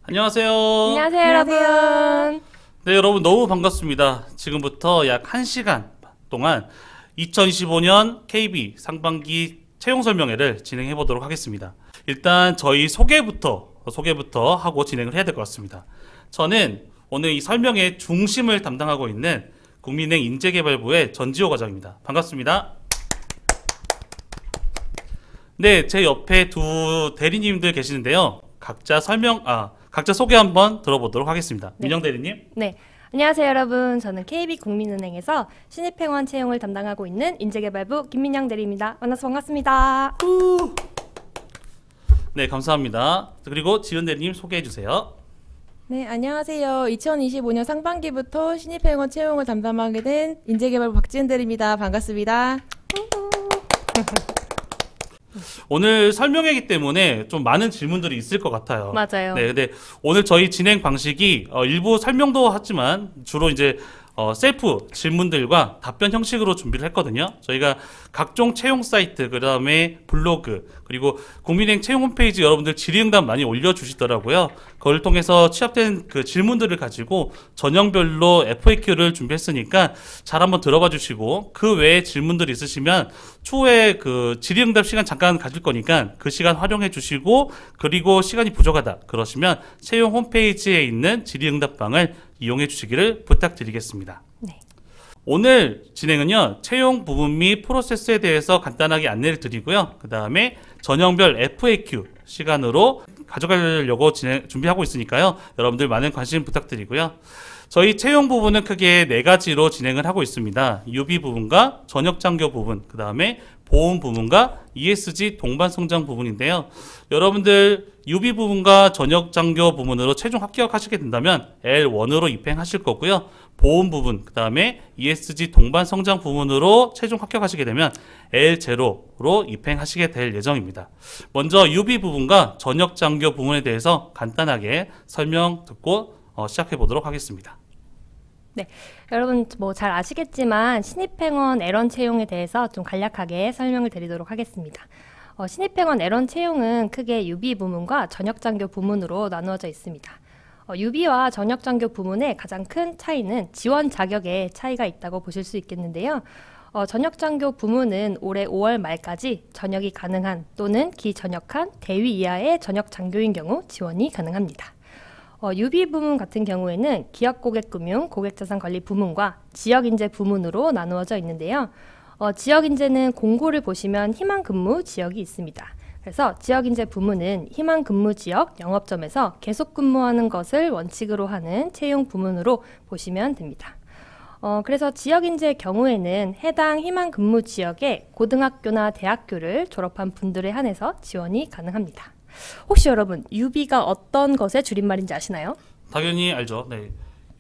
안녕하세요. 안녕하세요, 여러분. 네, 여러분 너무 반갑습니다. 지금부터 약 1시간 동안 2025년 KB 상반기 채용 설명회를 진행해 보도록 하겠습니다. 일단 저희 소개부터 하고 진행을 해야 될 것 같습니다. 저는 오늘 이 설명회 중심을 담당하고 있는 국민은행 인재개발부의 전지호 과장입니다. 반갑습니다. 네, 제 옆에 두 대리님들 계시는데요. 각자 소개 한번 들어보도록 하겠습니다. 네. 민영 대리님. 네, 안녕하세요, 여러분. 저는 KB국민은행에서 신입행원 채용을 담당하고 있는 인재개발부 김민영 대리입니다. 만나서 반갑습니다. 네, 감사합니다. 그리고 지은 대리님 소개해 주세요. 네, 안녕하세요. 2025년 상반기부터 신입행원 채용을 담당하게 된 인재개발부 박지은 대리입니다. 반갑습니다. 오늘 설명회이기 때문에 좀 많은 질문들이 있을 것 같아요. 맞아요. 네, 근데 오늘 저희 진행 방식이 일부 설명도 하지만 주로 이제 셀프 질문들과 답변 형식으로 준비를 했거든요. 저희가 각종 채용 사이트, 그 다음에 블로그, 그리고 국민은행 채용 홈페이지 여러분들 질의응답 많이 올려주시더라고요. 그걸 통해서 취합된 그 질문들을 가지고 전형별로 FAQ를 준비했으니까 잘 한번 들어봐 주시고, 그 외에 질문들이 있으시면 추후에 그 질의응답 시간 잠깐 가질 거니까 그 시간 활용해 주시고, 그리고 시간이 부족하다 그러시면 채용 홈페이지에 있는 질의응답방을 이용해 주시기를 부탁드리겠습니다. 네. 오늘 진행은요, 채용 부분 및 프로세스에 대해서 간단하게 안내를 드리고요. 그 다음에 전형별 FAQ 시간으로 가져가려고 준비하고 있으니까요. 여러분들 많은 관심 부탁드리고요. 저희 채용 부분은 크게 4가지로 진행을 하고 있습니다. UB 부분과 전역장교 부분, 그 다음에 보험 부분과 ESG 동반 성장 부분인데요. 여러분들 UB 부분과 전역장교 부분으로 최종 합격하시게 된다면 L1으로 입행하실 거고요. 보험 부분, 그 다음에 ESG 동반 성장 부분으로 최종 합격하시게 되면 L0로 입행하시게 될 예정입니다. 먼저 UB 부분과 전역장교 부분에 대해서 간단하게 설명 듣고 시작해 보도록 하겠습니다. 네, 여러분 뭐 잘 아시겠지만 신입행원 L1 채용에 대해서 좀 간략하게 설명을 드리도록 하겠습니다. 신입행원 L1 채용은 크게 UB 부문과 전역장교 부문으로 나누어져 있습니다. UB와 전역장교 부문의 가장 큰 차이는 지원 자격에 차이가 있다고 보실 수 있겠는데요. 전역장교 부문은 올해 5월 말까지 전역이 가능한 또는 기전역한 대위 이하의 전역장교인 경우 지원이 가능합니다. UB 부문 같은 경우에는 기업고객금융, 고객자산관리 부문과 지역인재 부문으로 나누어져 있는데요. 지역인재는 공고를 보시면 희망근무 지역이 있습니다. 그래서 지역인재 부문은 희망근무 지역 영업점에서 계속 근무하는 것을 원칙으로 하는 채용 부문으로 보시면 됩니다. 그래서 지역인재의 경우에는 해당 희망근무 지역의 고등학교나 대학교를 졸업한 분들에 한해서 지원이 가능합니다. 혹시 여러분 UB가 어떤 것의 줄임말인지 아시나요? 당연히 알죠. 네,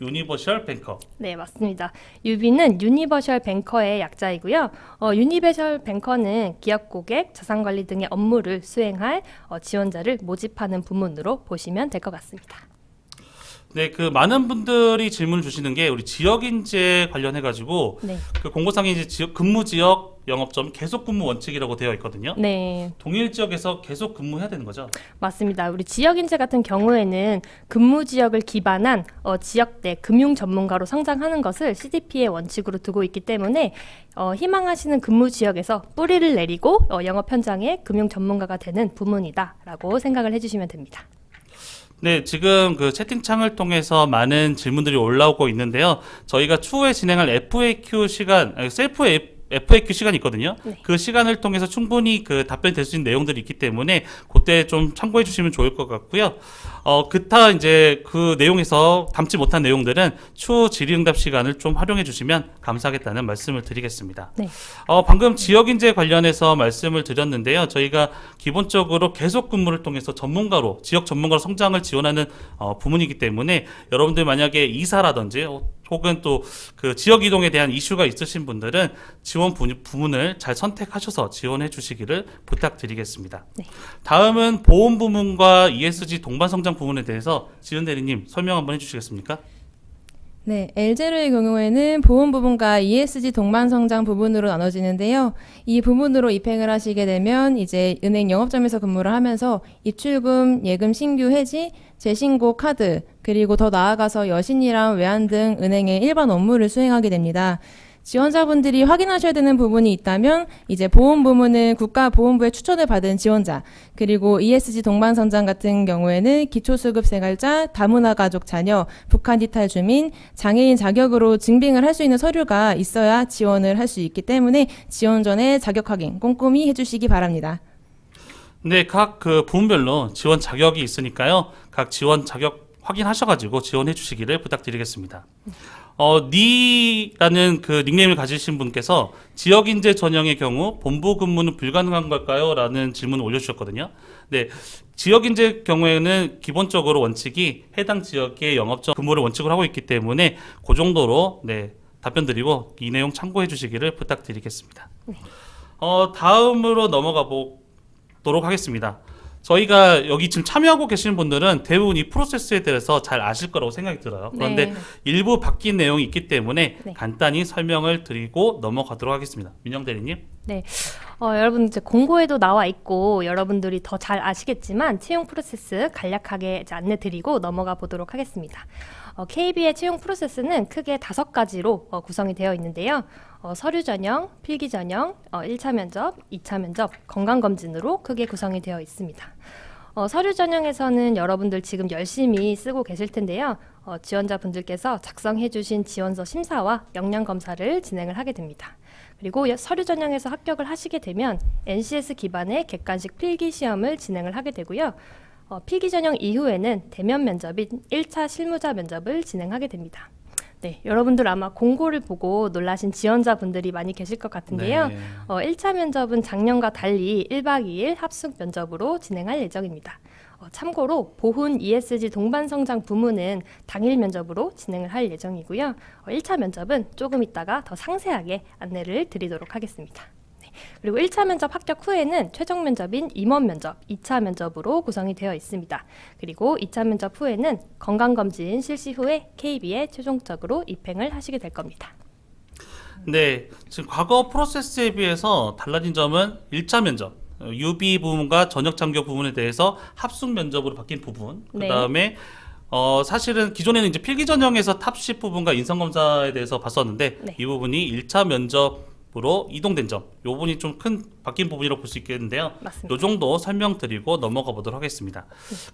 유니버셜 뱅커. 네, 맞습니다. UB는 유니버셜 뱅커의 약자이고요. 유니버셜 뱅커는 기업 고객, 자산관리 등의 업무를 수행할 지원자를 모집하는 부문으로 보시면 될 것 같습니다. 네, 그 많은 분들이 질문을 주시는 게 우리 지역인재 관련해 가지고 네. 그 공고상에 이제 근무 지역 영업점 계속 근무 원칙이라고 되어 있거든요. 네, 동일 지역에서 계속 근무해야 되는 거죠? 맞습니다. 우리 지역인재 같은 경우에는 근무 지역을 기반한 지역 내 금융 전문가로 성장하는 것을 CDP의 원칙으로 두고 있기 때문에 희망하시는 근무 지역에서 뿌리를 내리고 영업 현장의 금융 전문가가 되는 부문이다라고 생각을 해주시면 됩니다. 네, 지금 그 채팅창을 통해서 많은 질문들이 올라오고 있는데요. 저희가 추후에 진행할 FAQ 시간, 셀프 FAQ 시간이 있거든요. 네. 그 시간을 통해서 충분히 그 답변 될 수 있는 내용들이 있기 때문에 그때 좀 참고해 주시면 좋을 것 같고요. 그타 이제 그 내용에서 담지 못한 내용들은 추후 질의응답 시간을 좀 활용해 주시면 감사하겠다는 말씀을 드리겠습니다. 네. 방금 지역인재 관련해서 말씀을 드렸는데요. 저희가 기본적으로 계속 근무를 통해서 지역 전문가로 성장을 지원하는 부문이기 때문에 여러분들 만약에 이사라든지 혹은 또 그 지역 이동에 대한 이슈가 있으신 분들은 지원 부문을 잘 선택하셔서 지원해 주시기를 부탁드리겠습니다. 네. 다음은 보험 부문과 ESG 동반 성장 부문에 대해서 지은 대리님 설명 한번 해주시겠습니까? 네, L0의 경우에는 보험 부분과 ESG 동반 성장 부분으로 나눠지는데요. 이 부분으로 입행을 하시게 되면 이제 은행 영업점에서 근무를 하면서 입출금, 예금 신규 해지, 재신고 카드, 그리고 더 나아가서 여신이랑 외환 등 은행의 일반 업무를 수행하게 됩니다. 지원자분들이 확인하셔야 되는 부분이 있다면 이제 보험 부문은 국가보험부의 추천을 받은 지원자, 그리고 ESG 동반성장 같은 경우에는 기초수급 생활자, 다문화 가족 자녀, 북한 이탈 주민, 장애인 자격으로 증빙을 할 수 있는 서류가 있어야 지원을 할 수 있기 때문에 지원 전에 자격 확인 꼼꼼히 해주시기 바랍니다. 네, 각 그 부문별로 지원 자격이 있으니까요. 각 지원 자격 확인하셔가지고 지원해 주시기를 부탁드리겠습니다. 니라는 그 닉네임을 가지신 분께서 지역인재 전형의 경우 본부 근무는 불가능한 걸까요? 라는 질문을 올려주셨거든요. 네, 지역인재 경우에는 기본적으로 원칙이 해당 지역의 영업점 근무를 원칙으로 하고 있기 때문에 그 정도로 네, 답변 드리고 이 내용 참고해 주시기를 부탁드리겠습니다. 다음으로 넘어가 보도록 하겠습니다. 저희가 여기 지금 참여하고 계시는 분들은 대부분 이 프로세스에 대해서 잘 아실 거라고 생각이 들어요. 그런데 네. 일부 바뀐 내용이 있기 때문에 네. 간단히 설명을 드리고 넘어가도록 하겠습니다. 민영 대리님. 네, 여러분 이제 공고에도 나와 있고 여러분들이 더 잘 아시겠지만 채용 프로세스 간략하게 이제 안내 드리고 넘어가 보도록 하겠습니다. KB의 채용 프로세스는 크게 5가지로 구성이 되어 있는데요. 서류 전형, 필기 전형, 1차 면접, 2차 면접, 건강검진으로 크게 구성이 되어 있습니다. 서류 전형에서는 여러분들 지금 열심히 쓰고 계실 텐데요. 지원자분들께서 작성해 주신 지원서 심사와 역량검사를 진행을 하게 됩니다. 그리고 서류 전형에서 합격을 하시게 되면 NCS 기반의 객관식 필기 시험을 진행을 하게 되고요. 필기 전형 이후에는 대면 면접인 1차 실무자 면접을 진행하게 됩니다. 네, 여러분들 아마 공고를 보고 놀라신 지원자분들이 많이 계실 것 같은데요. 네. 1차 면접은 작년과 달리 1박 2일 합숙 면접으로 진행할 예정입니다. 참고로 보훈 ESG 동반성장 부문은 당일 면접으로 진행을 할 예정이고요. 1차 면접은 조금 있다가 더 상세하게 안내를 드리도록 하겠습니다. 그리고 1차 면접 합격 후에는 최종 면접인 임원 면접, 2차 면접으로 구성이 되어 있습니다. 그리고 2차 면접 후에는 건강검진 실시 후에 KB에 최종적으로 입행을 하시게 될 겁니다. 네, 지금 과거 프로세스에 비해서 달라진 점은 1차 면접, 유비 부문과 전역 장교 부문에 대해서 합숙 면접으로 바뀐 부분, 네. 그 다음에 사실은 기존에는 이제 필기 전형에서 탑10 부분과 인성검사에 대해서 봤었는데 네. 이 부분이 1차 면접으로 이동된 점, 이 부분이 좀 큰 바뀐 부분이라고 볼 수 있겠는데요. 맞습니다. 이 정도 설명드리고 넘어가 보도록 하겠습니다.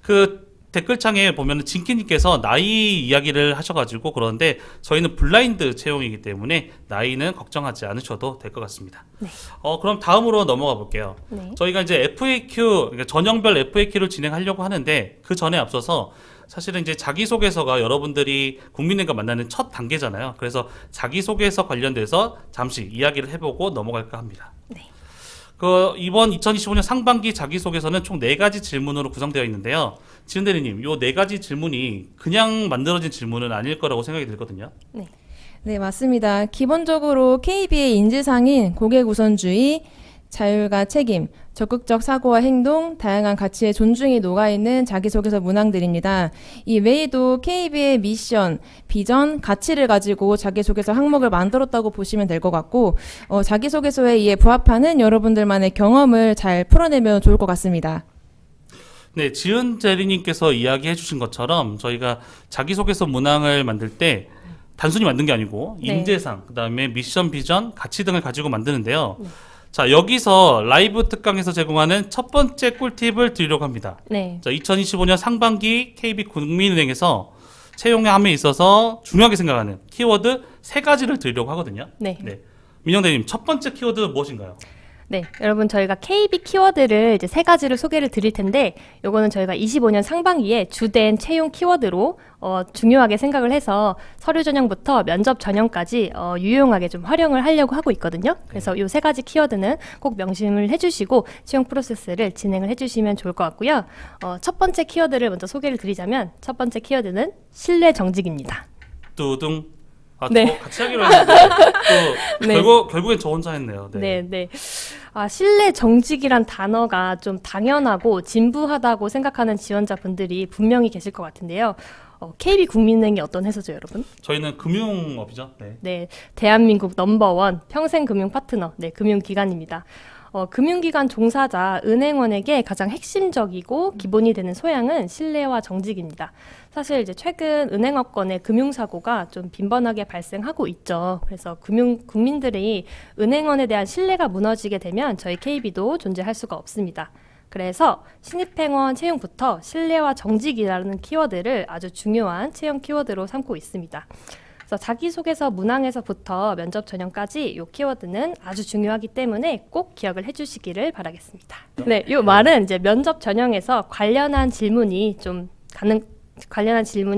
그 댓글창에 보면 진키님께서 나이 이야기를 하셔가지고 그런데 저희는 블라인드 채용이기 때문에 나이는 걱정하지 않으셔도 될 것 같습니다. 네. 그럼 다음으로 넘어가 볼게요. 네. 저희가 이제 FAQ, 그러니까 전형별 FAQ를 진행하려고 하는데 그 전에 앞서서 사실은 이제 자기소개서가 여러분들이 국민들과 만나는 첫 단계잖아요. 그래서 자기소개서 관련돼서 잠시 이야기를 해보고 넘어갈까 합니다. 네. 이번 2025년 상반기 자기소개서는 총 4가지 질문으로 구성되어 있는데요. 지은 대리님, 요 4가지 질문이 그냥 만들어진 질문은 아닐 거라고 생각이 들거든요. 네. 네, 맞습니다. 기본적으로 KB의 인지상인 고객 우선주의, 자율과 책임, 적극적 사고와 행동, 다양한 가치의 존중이 녹아있는 자기소개서 문항들입니다. 이 외에도 KB의 미션, 비전, 가치를 가지고 자기소개서 항목을 만들었다고 보시면 될 것 같고 자기소개서에 이에 부합하는 여러분들만의 경험을 잘 풀어내면 좋을 것 같습니다. 네, 지은 대리님께서 이야기해 주신 것처럼 저희가 자기소개서 문항을 만들 때 단순히 만든 게 아니고 네. 인재상, 그다음에 미션, 비전, 가치 등을 가지고 만드는데요. 자, 여기서 라이브 특강에서 제공하는 첫 번째 꿀팁을 드리려고 합니다. 네. 자, 2025년 상반기 KB국민은행에서 채용함에 있어서 중요하게 생각하는 키워드 3가지를 드리려고 하거든요. 네. 민영 대리님, 첫 번째 키워드 무엇인가요? 네, 여러분 저희가 KB 키워드를 이제 3가지를 소개를 드릴 텐데 요거는 저희가 25년 상반기에 주된 채용 키워드로 중요하게 생각을 해서 서류 전형부터 면접 전형까지 유용하게 좀 활용을 하려고 하고 있거든요. 그래서 요 3가지 키워드는 꼭 명심을 해주시고 채용 프로세스를 진행을 해주시면 좋을 것 같고요. 첫 번째 키워드를 먼저 소개를 드리자면 첫 번째 키워드는 신뢰 정직입니다. 뚜둥. 네. 저 같이 하기로 했는데 또 네. 결국엔 저 혼자 했네요. 네, 네. 신뢰 정직이란 단어가 좀 당연하고 진부하다고 생각하는 지원자분들이 분명히 계실 것 같은데요. KB국민은행이 어떤 회사죠, 여러분? 저희는 금융업이죠. 네. 네, 대한민국 넘버원 평생금융 파트너, 네, 금융기관입니다. 금융기관 종사자 은행원에게 가장 핵심적이고 기본이 되는 소양은 신뢰와 정직입니다. 사실 이제 최근 은행업권의 금융사고가 좀 빈번하게 발생하고 있죠. 그래서 국민들이 은행원에 대한 신뢰가 무너지게 되면 저희 KB도 존재할 수가 없습니다. 그래서 신입행원 채용부터 신뢰와 정직이라는 키워드를 아주 중요한 채용 키워드로 삼고 있습니다. 그래서 자기소개서 문항에서부터 면접 전형까지 이 키워드는 아주 중요하기 때문에 꼭 기억을 해주시기를 바라겠습니다. 네, 이 말은 이제 면접 전형에서 관련한 질문이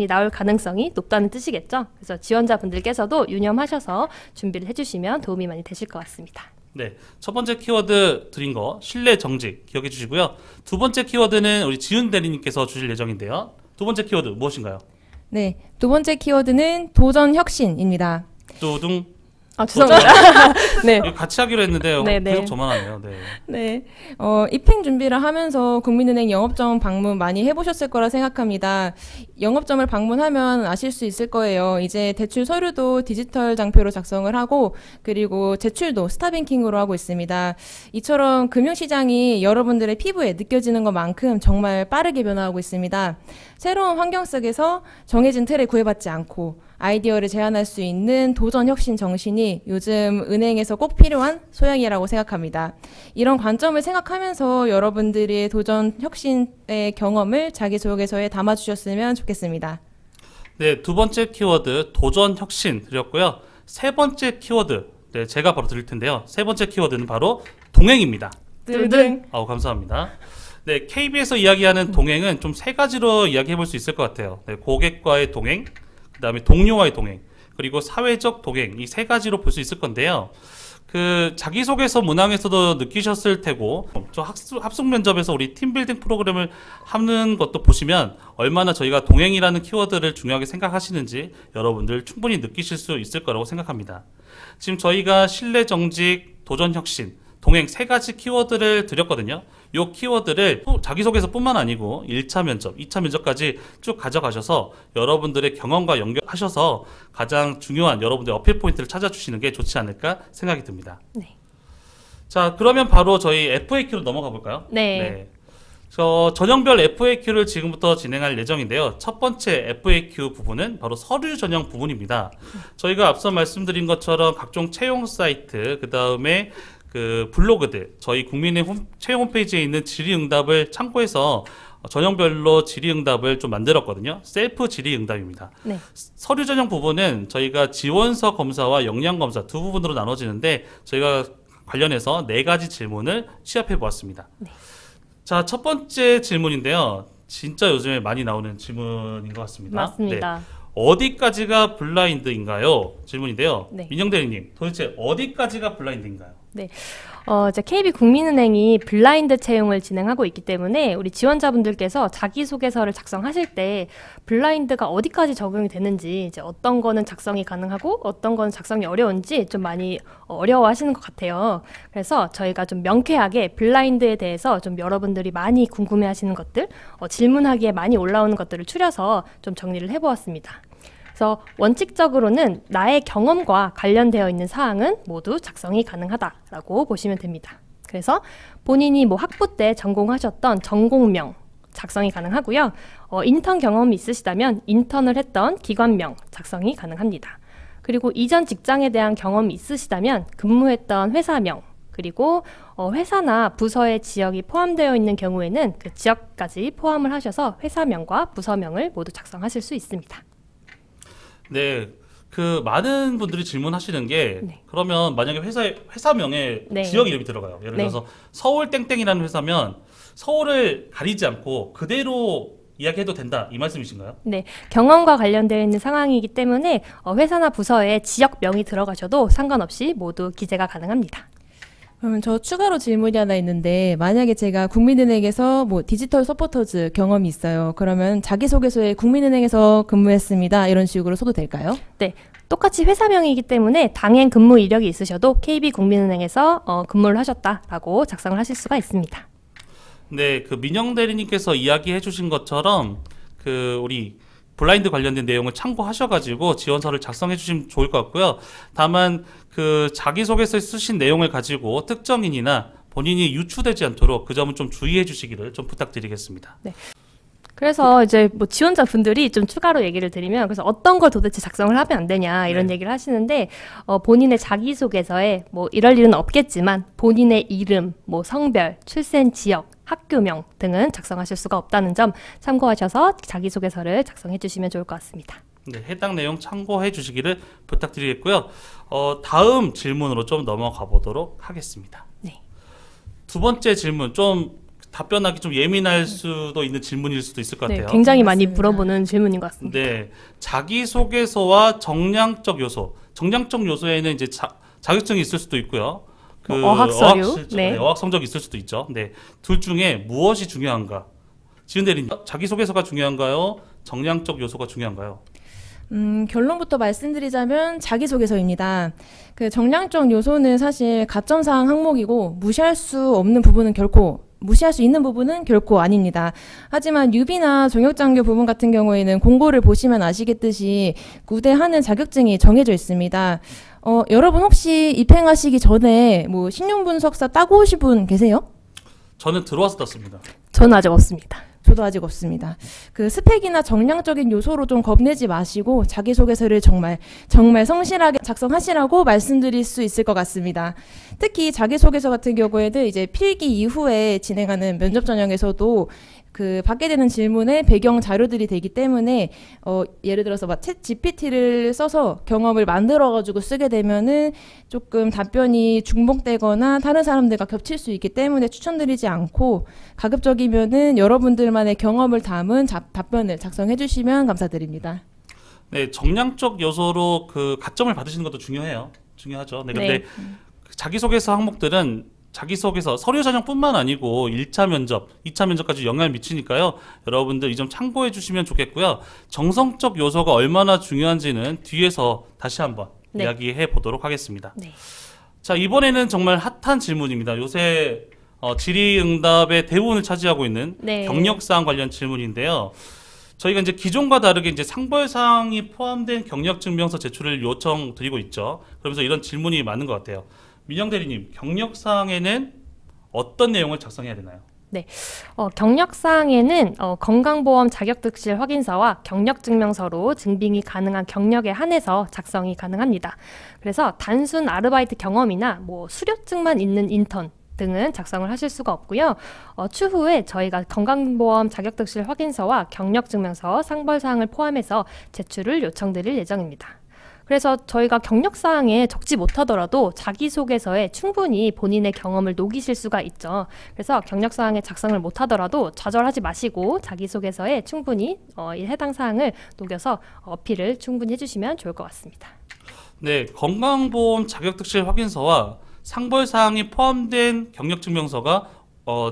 나올 가능성이 높다는 뜻이겠죠. 그래서 지원자분들께서도 유념하셔서 준비를 해주시면 도움이 많이 되실 것 같습니다. 네, 첫 번째 키워드 드린 거 신뢰 정직 기억해 주시고요. 두 번째 키워드는 우리 지은 대리님께서 주실 예정인데요. 두 번째 키워드 무엇인가요? 네, 두 번째 키워드는 도전 혁신입니다. 뚜둥. 죄송합니다. 네. 이거 같이 하기로 했는데 네, 계속 네. 저만 하네요. 네. 네, 입행 준비를 하면서 국민은행 영업점 방문 많이 해보셨을 거라 생각합니다. 영업점을 방문하면 아실 수 있을 거예요. 이제 대출 서류도 디지털 장표로 작성을 하고 그리고 제출도 스타뱅킹으로 하고 있습니다. 이처럼 금융시장이 여러분들의 피부에 느껴지는 것만큼 정말 빠르게 변화하고 있습니다. 새로운 환경 속에서 정해진 틀에 구애받지 않고 아이디어를 제안할 수 있는 도전 혁신 정신이 요즘 은행에서 꼭 필요한 소양이라고 생각합니다. 이런 관점을 생각하면서 여러분들의 도전 혁신의 경험을 자기소개서에 담아주셨으면 좋겠습니다. 네, 두 번째 키워드 도전 혁신 드렸고요. 세 번째 키워드 네, 제가 바로 드릴 텐데요. 세 번째 키워드는 바로 동행입니다. 등. 감사합니다. 네, KB에서 이야기하는 동행은 좀 세 가지로 이야기해 볼 수 있을 것 같아요. 네, 고객과의 동행, 그 다음에 동료와의 동행, 그리고 사회적 동행, 이 세 가지로 볼 수 있을 건데요. 그 자기소개서 문항에서도 느끼셨을 테고 저 합숙 면접에서 우리 팀빌딩 프로그램을 하는 것도 보시면 얼마나 저희가 동행이라는 키워드를 중요하게 생각하시는지 여러분들 충분히 느끼실 수 있을 거라고 생각합니다. 지금 저희가 신뢰 정직, 도전 혁신, 동행 세 가지 키워드를 드렸거든요. 이 키워드를 자기소개서뿐만 아니고 1차 면접, 2차 면접까지 쭉 가져가셔서 여러분들의 경험과 연결하셔서 가장 중요한 여러분들의 어필 포인트를 찾아주시는 게 좋지 않을까 생각이 듭니다. 네. 자, 그러면 바로 저희 FAQ로 넘어가 볼까요? 네. 저 전형별 FAQ를 지금부터 진행할 예정인데요. 첫 번째 FAQ 부분은 바로 서류 전형 부분입니다. 저희가 앞서 말씀드린 것처럼 각종 채용 사이트, 그 다음에 그 블로그들, 저희 국민의 채용 홈페이지에 있는 질의응답을 참고해서 전형별로 질의응답을 좀 만들었거든요. 셀프 질의응답입니다. 네. 서류 전형 부분은 저희가 지원서 검사와 역량 검사 두 부분으로 나눠지는데 저희가 관련해서 4가지 질문을 취합해 보았습니다. 네. 자, 첫 번째 질문인데요. 진짜 요즘에 많이 나오는 질문인 것 같습니다. 맞습니다. 네. 어디까지가 블라인드인가요? 질문인데요. 네. 민영 대리님, 도대체 어디까지가 블라인드인가요? 네. 이제 KB국민은행이 블라인드 채용을 진행하고 있기 때문에 우리 지원자분들께서 자기소개서를 작성하실 때 블라인드가 어디까지 적용이 되는지 이제 어떤 거는 작성이 가능하고 어떤 거는 작성이 어려운지 좀 많이 어려워하시는 것 같아요. 그래서 저희가 좀 명쾌하게 블라인드에 대해서 좀 여러분들이 많이 궁금해하시는 것들, 질문하기에 많이 올라오는 것들을 추려서 좀 정리를 해보았습니다. 그래서 원칙적으로는 나의 경험과 관련되어 있는 사항은 모두 작성이 가능하다라고 보시면 됩니다. 그래서 본인이 학부 때 전공하셨던 전공명 작성이 가능하고요. 인턴 경험이 있으시다면 인턴을 했던 기관명 작성이 가능합니다. 그리고 이전 직장에 대한 경험이 있으시다면 근무했던 회사명, 그리고 회사나 부서의 지역이 포함되어 있는 경우에는 그 지역까지 포함을 하셔서 회사명과 부서명을 모두 작성하실 수 있습니다. 네, 그 많은 분들이 질문하시는 게 네. 그러면 만약에 회사명에 네. 지역 이름이 들어가요. 예를 네. 들어서 서울 땡땡이라는 회사면 서울을 가리지 않고 그대로 이야기해도 된다 이 말씀이신가요? 네, 경험과 관련되어 있는 상황이기 때문에 회사나 부서에 지역명이 들어가셔도 상관없이 모두 기재가 가능합니다. 그러면 저 추가로 질문이 하나 있는데 만약에 제가 국민은행에서 뭐 디지털 서포터즈 경험이 있어요. 그러면 자기소개서에 국민은행에서 근무했습니다. 이런 식으로 써도 될까요? 네. 똑같이 회사명이기 때문에 당행 근무 이력이 있으셔도 KB국민은행에서 근무를 하셨다라고 작성을 하실 수가 있습니다. 네, 그 민영 대리님께서 이야기해 주신 것처럼 우리 블라인드 관련된 내용을 참고하셔가지고 지원서를 작성해 주시면 좋을 것 같고요. 다만 자기소개서에 쓰신 내용을 가지고 특정인이나 본인이 유추되지 않도록 그 점은 좀 주의해 주시기를 좀 부탁드리겠습니다. 네. 그래서 이제 뭐 지원자분들이 좀 추가로 얘기를 드리면 그래서 어떤 걸 도대체 작성을 하면 안 되냐 이런 네. 얘기를 하시는데 본인의 자기소개서에 뭐 이럴 일은 없겠지만 본인의 이름, 뭐 성별, 출생 지역, 학교명 등은 작성하실 수가 없다는 점 참고하셔서 자기소개서를 작성해 주시면 좋을 것 같습니다. 네, 해당 내용 참고해 주시기를 부탁드리겠고요. 다음 질문으로 좀 넘어가 보도록 하겠습니다. 네. 두 번째 질문, 좀 답변하기 좀 예민할 수도 있는 질문일 수도 있을 것 네, 같아요. 굉장히 많이 맞습니다. 물어보는 질문인 것 같습니다. 네, 자기소개서와 정량적 요소. 정량적 요소에는 이제 자격증이 있을 수도 있고요. 어학 서류, 네. 어학 성적이 있을 수도 있죠. 네, 둘 중에 무엇이 중요한가? 지은 대리님, 자기소개서가 중요한가요? 정량적 요소가 중요한가요? 결론부터 말씀드리자면 자기소개서입니다. 그 정량적 요소는 사실 가점사항 항목이고 무시할 수 있는 부분은 결코 아닙니다. 하지만 유비나 정역장교 부분 같은 경우에는 공고를 보시면 아시겠듯이 우대하는 자격증이 정해져 있습니다. 여러분 혹시 입행하시기 전에 뭐 신용분석사 따고 오신 분 계세요? 저는 들어와서 땄습니다. 저는 아직 없습니다. 저도 아직 없습니다. 그 스펙이나 정량적인 요소로 좀 겁내지 마시고 자기소개서를 정말 성실하게 작성하시라고 말씀드릴 수 있을 것 같습니다. 특히 자기소개서 같은 경우에는 이제 필기 이후에 진행하는 면접 전형에서도 그 받게 되는 질문에 배경 자료들이 되기 때문에 예를 들어서 막 챗 GPT를 써서 경험을 만들어 가지고 쓰게 되면은 조금 답변이 중복되거나 다른 사람들과 겹칠 수 있기 때문에 추천드리지 않고 가급적이면은 여러분들만의 경험을 담은 답변을 작성해 주시면 감사드립니다. 네, 정량적 요소로 그 가점을 받으시는 것도 중요하죠. 네, 근데 네. 자기소개서 항목들은 자기소개서 서류 전형뿐만 아니고 1차 면접, 2차 면접까지 영향을 미치니까요. 여러분들 이 점 참고해 주시면 좋겠고요. 정성적 요소가 얼마나 중요한지는 뒤에서 다시 한번 네. 이야기해 보도록 하겠습니다. 네. 자, 이번에는 정말 핫한 질문입니다. 요새 질의응답의 대부분을 차지하고 있는 네. 경력사항 관련 질문인데요. 저희가 이제 기존과 다르게 이제 상벌사항이 포함된 경력증명서 제출을 요청드리고 있죠. 그러면서 이런 질문이 많은 것 같아요. 민영 대리님, 경력사항에는 어떤 내용을 작성해야 되나요? 네, 경력사항에는 건강보험 자격득실 확인서와 경력증명서로 증빙이 가능한 경력에 한해서 작성이 가능합니다. 그래서 단순 아르바이트 경험이나 뭐 수료증만 있는 인턴 등은 작성을 하실 수가 없고요. 추후에 저희가 건강보험 자격득실 확인서와 경력증명서 상벌사항을 포함해서 제출을 요청드릴 예정입니다. 그래서 저희가 경력사항에 적지 못하더라도 자기소개서에 충분히 본인의 경험을 녹이실 수가 있죠. 그래서 경력사항에 작성을 못하더라도 좌절하지 마시고 자기소개서에 충분히 이 해당 사항을 녹여서 어필을 충분히 해주시면 좋을 것 같습니다. 네, 건강보험 자격특실 확인서와 상벌사항이 포함된 경력증명서가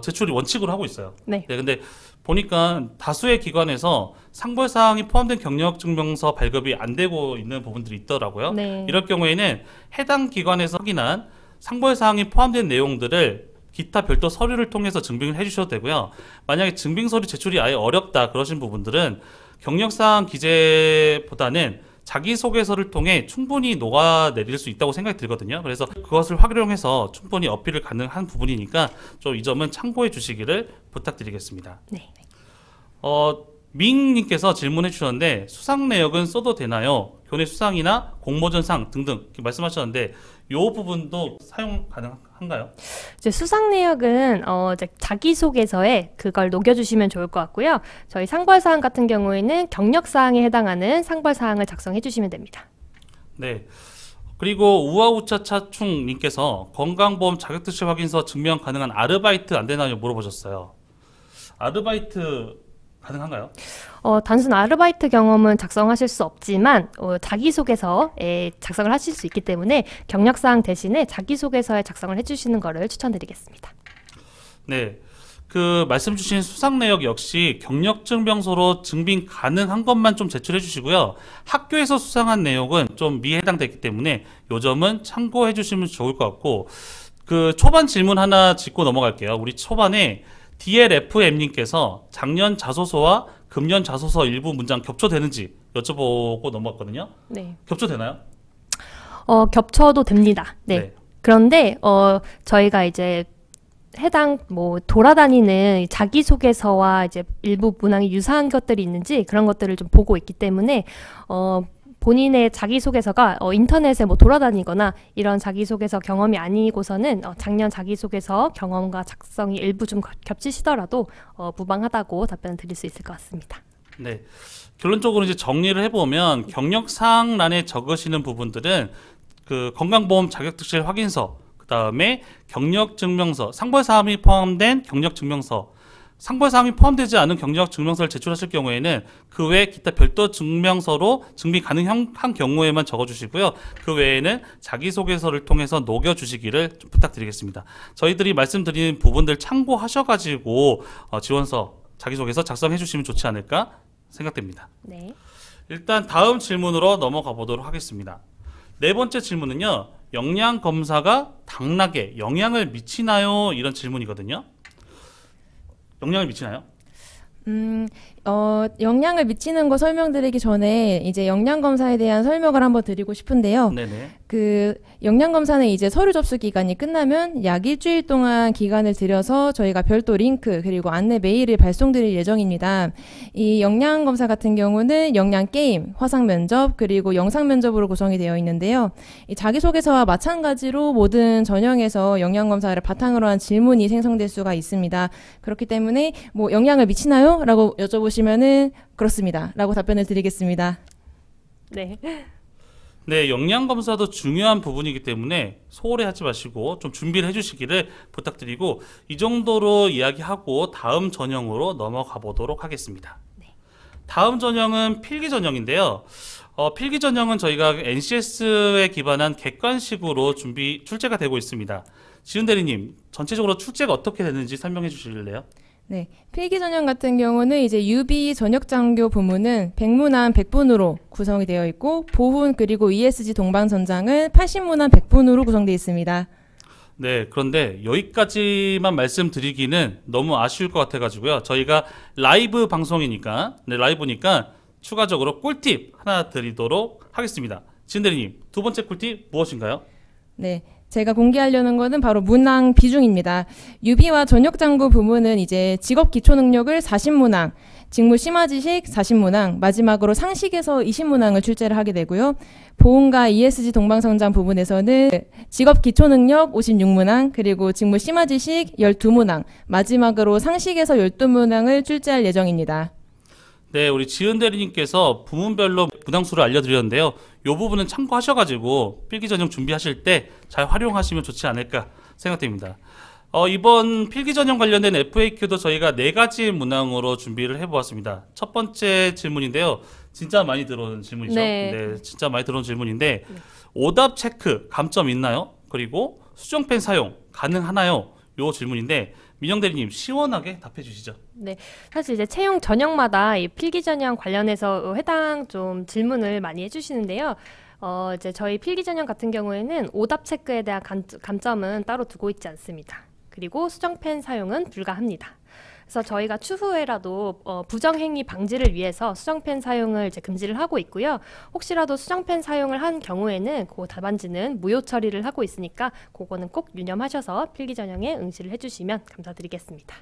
제출이 원칙으로 하고 있어요. 네. 근데 보니까 다수의 기관에서 상벌사항이 포함된 경력증명서 발급이 안 되고 있는 부분들이 있더라고요. 네. 이럴 경우에는 해당 기관에서 확인한 상벌사항이 포함된 내용들을 기타 별도 서류를 통해서 증빙을 해주셔도 되고요. 만약에 증빙서류 제출이 아예 어렵다 그러신 부분들은 경력사항 기재보다는 자기소개서를 통해 충분히 녹아내릴 수 있다고 생각이 들거든요. 그래서 그것을 활용해서 충분히 어필을 가능한 부분이니까 좀 이 점은 참고해 주시기를 부탁드리겠습니다. 네. 미잉님께서 질문해 주셨는데 수상 내역은 써도 되나요? 교내 수상이나 공모전상 등등 이렇게 말씀하셨는데 이 부분도 사용 가능한가요? 이제 수상 내역은 이제 자기소개서에 그걸 녹여주시면 좋을 것 같고요. 저희 상벌사항 같은 경우에는 경력사항에 해당하는 상벌사항을 작성해 주시면 됩니다. 네. 그리고 우아우차차충님께서 건강보험 자격특실 확인서 증명 가능한 아르바이트 안 되나요? 물어보셨어요. 아르바이트 가능한가요? 단순 아르바이트 경험은 작성하실 수 없지만 자기소개서에 작성을 하실 수 있기 때문에 경력사항 대신에 자기소개서에 작성을 해주시는 것을 추천드리겠습니다. 네. 그 말씀 주신 수상 내역 역시 경력증명서로 증빙 가능한 것만 좀 제출해 주시고요. 학교에서 수상한 내용은 좀 미해당되기 때문에 요 점은 참고해 주시면 좋을 것 같고, 그 초반 질문 하나 짚고 넘어갈게요. 우리 초반에 DLFM님께서 작년 자소서와 금년 자소서 일부 문장 겹쳐되는지 여쭤보고 넘어갔거든요. 네. 겹쳐되나요? 겹쳐도 됩니다. 네. 네. 그런데 저희가 이제 해당 돌아다니는 자기소개서와 이제 일부 문항이 유사한 것들이 있는지 그런 것들을 좀 보고 있기 때문에 본인의 자기소개서가 인터넷에 돌아다니거나 이런 자기소개서 경험이 아니고서는 작년 자기소개서 경험과 작성이 일부 좀 겹치시더라도 무방하다고 답변을 드릴 수 있을 것 같습니다. 네. 결론적으로 이제 정리를 해보면 경력사항란에 적으시는 부분들은 그 건강보험 자격특실 확인서, 그 다음에 경력증명서, 상벌사항이 포함된 경력증명서, 상벌사항이 포함되지 않은 경력증명서를 제출하실 경우에는 그 외 기타 별도 증명서로 증빙 가능한 경우에만 적어주시고요. 그 외에는 자기소개서를 통해서 녹여주시기를 좀 부탁드리겠습니다. 저희들이 말씀드린 부분들 참고하셔가지고 지원서, 자기소개서 작성해주시면 좋지 않을까 생각됩니다. 네. 일단 다음 질문으로 넘어가 보도록 하겠습니다. 네 번째 질문은요. 영양검사가 당락에 영향을 미치나요? 이런 질문이거든요. 영향을 미치나요? 영향을 미치는 거 설명드리기 전에 이제 영양검사에 대한 설명을 한번 드리고 싶은데요. 네네. 그 영양검사는 이제 서류 접수 기간이 끝나면 약 일주일 동안 기간을 들여서 저희가 별도 링크 그리고 안내 메일을 발송드릴 예정입니다. 이 영양검사 같은 경우는 영양게임, 화상면접 그리고 영상면접으로 구성이 되어 있는데요. 이 자기소개서와 마찬가지로 모든 전형에서 영양검사를 바탕으로 한 질문이 생성될 수가 있습니다. 그렇기 때문에 영향을 미치나요? 라고 여쭤보시면은 그렇습니다. 라고 답변을 드리겠습니다. 네. 네, 영양검사도 중요한 부분이기 때문에 소홀히 하지 마시고 좀 준비를 해주시기를 부탁드리고, 이 정도로 이야기하고 다음 전형으로 넘어가 보도록 하겠습니다. 네. 다음 전형은 필기 전형인데요. 필기 전형은 저희가 NCS에 기반한 객관식으로 출제가 되고 있습니다. 지은 대리님, 전체적으로 출제가 어떻게 되는지 설명해 주실래요? 네, 필기 전형 같은 경우는 이제 유비 전역장교 부문은 100문항 100분으로 구성이 되어 있고, 보훈 그리고 ESG 동방전장은 80문항 100분으로 구성되어 있습니다. 네, 그런데 여기까지만 말씀드리기는 너무 아쉬울 것 같아가지고요. 저희가 라이브 방송이니까, 라이브니까 추가적으로 꿀팁 하나 드리도록 하겠습니다. 지은 대리님, 두 번째 꿀팁 무엇인가요? 네. 제가 공개하려는 것은 바로 문항 비중입니다. 유비와 전역장구 부문은 이제 직업 기초 능력을 40문항, 직무 심화 지식 40문항, 마지막으로 상식에서 20문항을 출제를 하게 되고요. 보훈과 ESG 동방성장 부분에서는 직업 기초 능력 56문항, 그리고 직무 심화 지식 12문항, 마지막으로 상식에서 12문항을 출제할 예정입니다. 네, 우리 지은 대리님께서 부문별로 문항수를 알려드렸는데요. 이 부분은 참고하셔가지고 필기 전형 준비하실 때 잘 활용하시면 좋지 않을까 생각됩니다. 이번 필기 전형 관련된 FAQ도 저희가 4가지 문항으로 준비를 해보았습니다. 첫 번째 질문인데요. 진짜 많이 들어오는 질문이죠. 네. 진짜 많이 들어오는 질문인데, 오답 체크 감점 있나요? 그리고 수정펜 사용 가능하나요? 요 질문인데, 민영 대리님 시원하게 답해 주시죠. 네, 사실 이제 채용 전형마다 이 필기 전형 관련해서 해당 좀 질문을 많이 해주시는데요. 이제 저희 필기 전형 같은 경우에는 오답 체크에 대한 감점은 따로 두고 있지 않습니다. 그리고 수정펜 사용은 불가합니다. 그래서 저희가 추후에라도 부정행위 방지를 위해서 수정펜 사용을 이제 금지를 하고 있고요. 혹시라도 수정펜 사용을 한 경우에는 그 답안지는 무효 처리를 하고 있으니까 그거는 꼭 유념하셔서 필기 전형에 응시를 해주시면 감사드리겠습니다.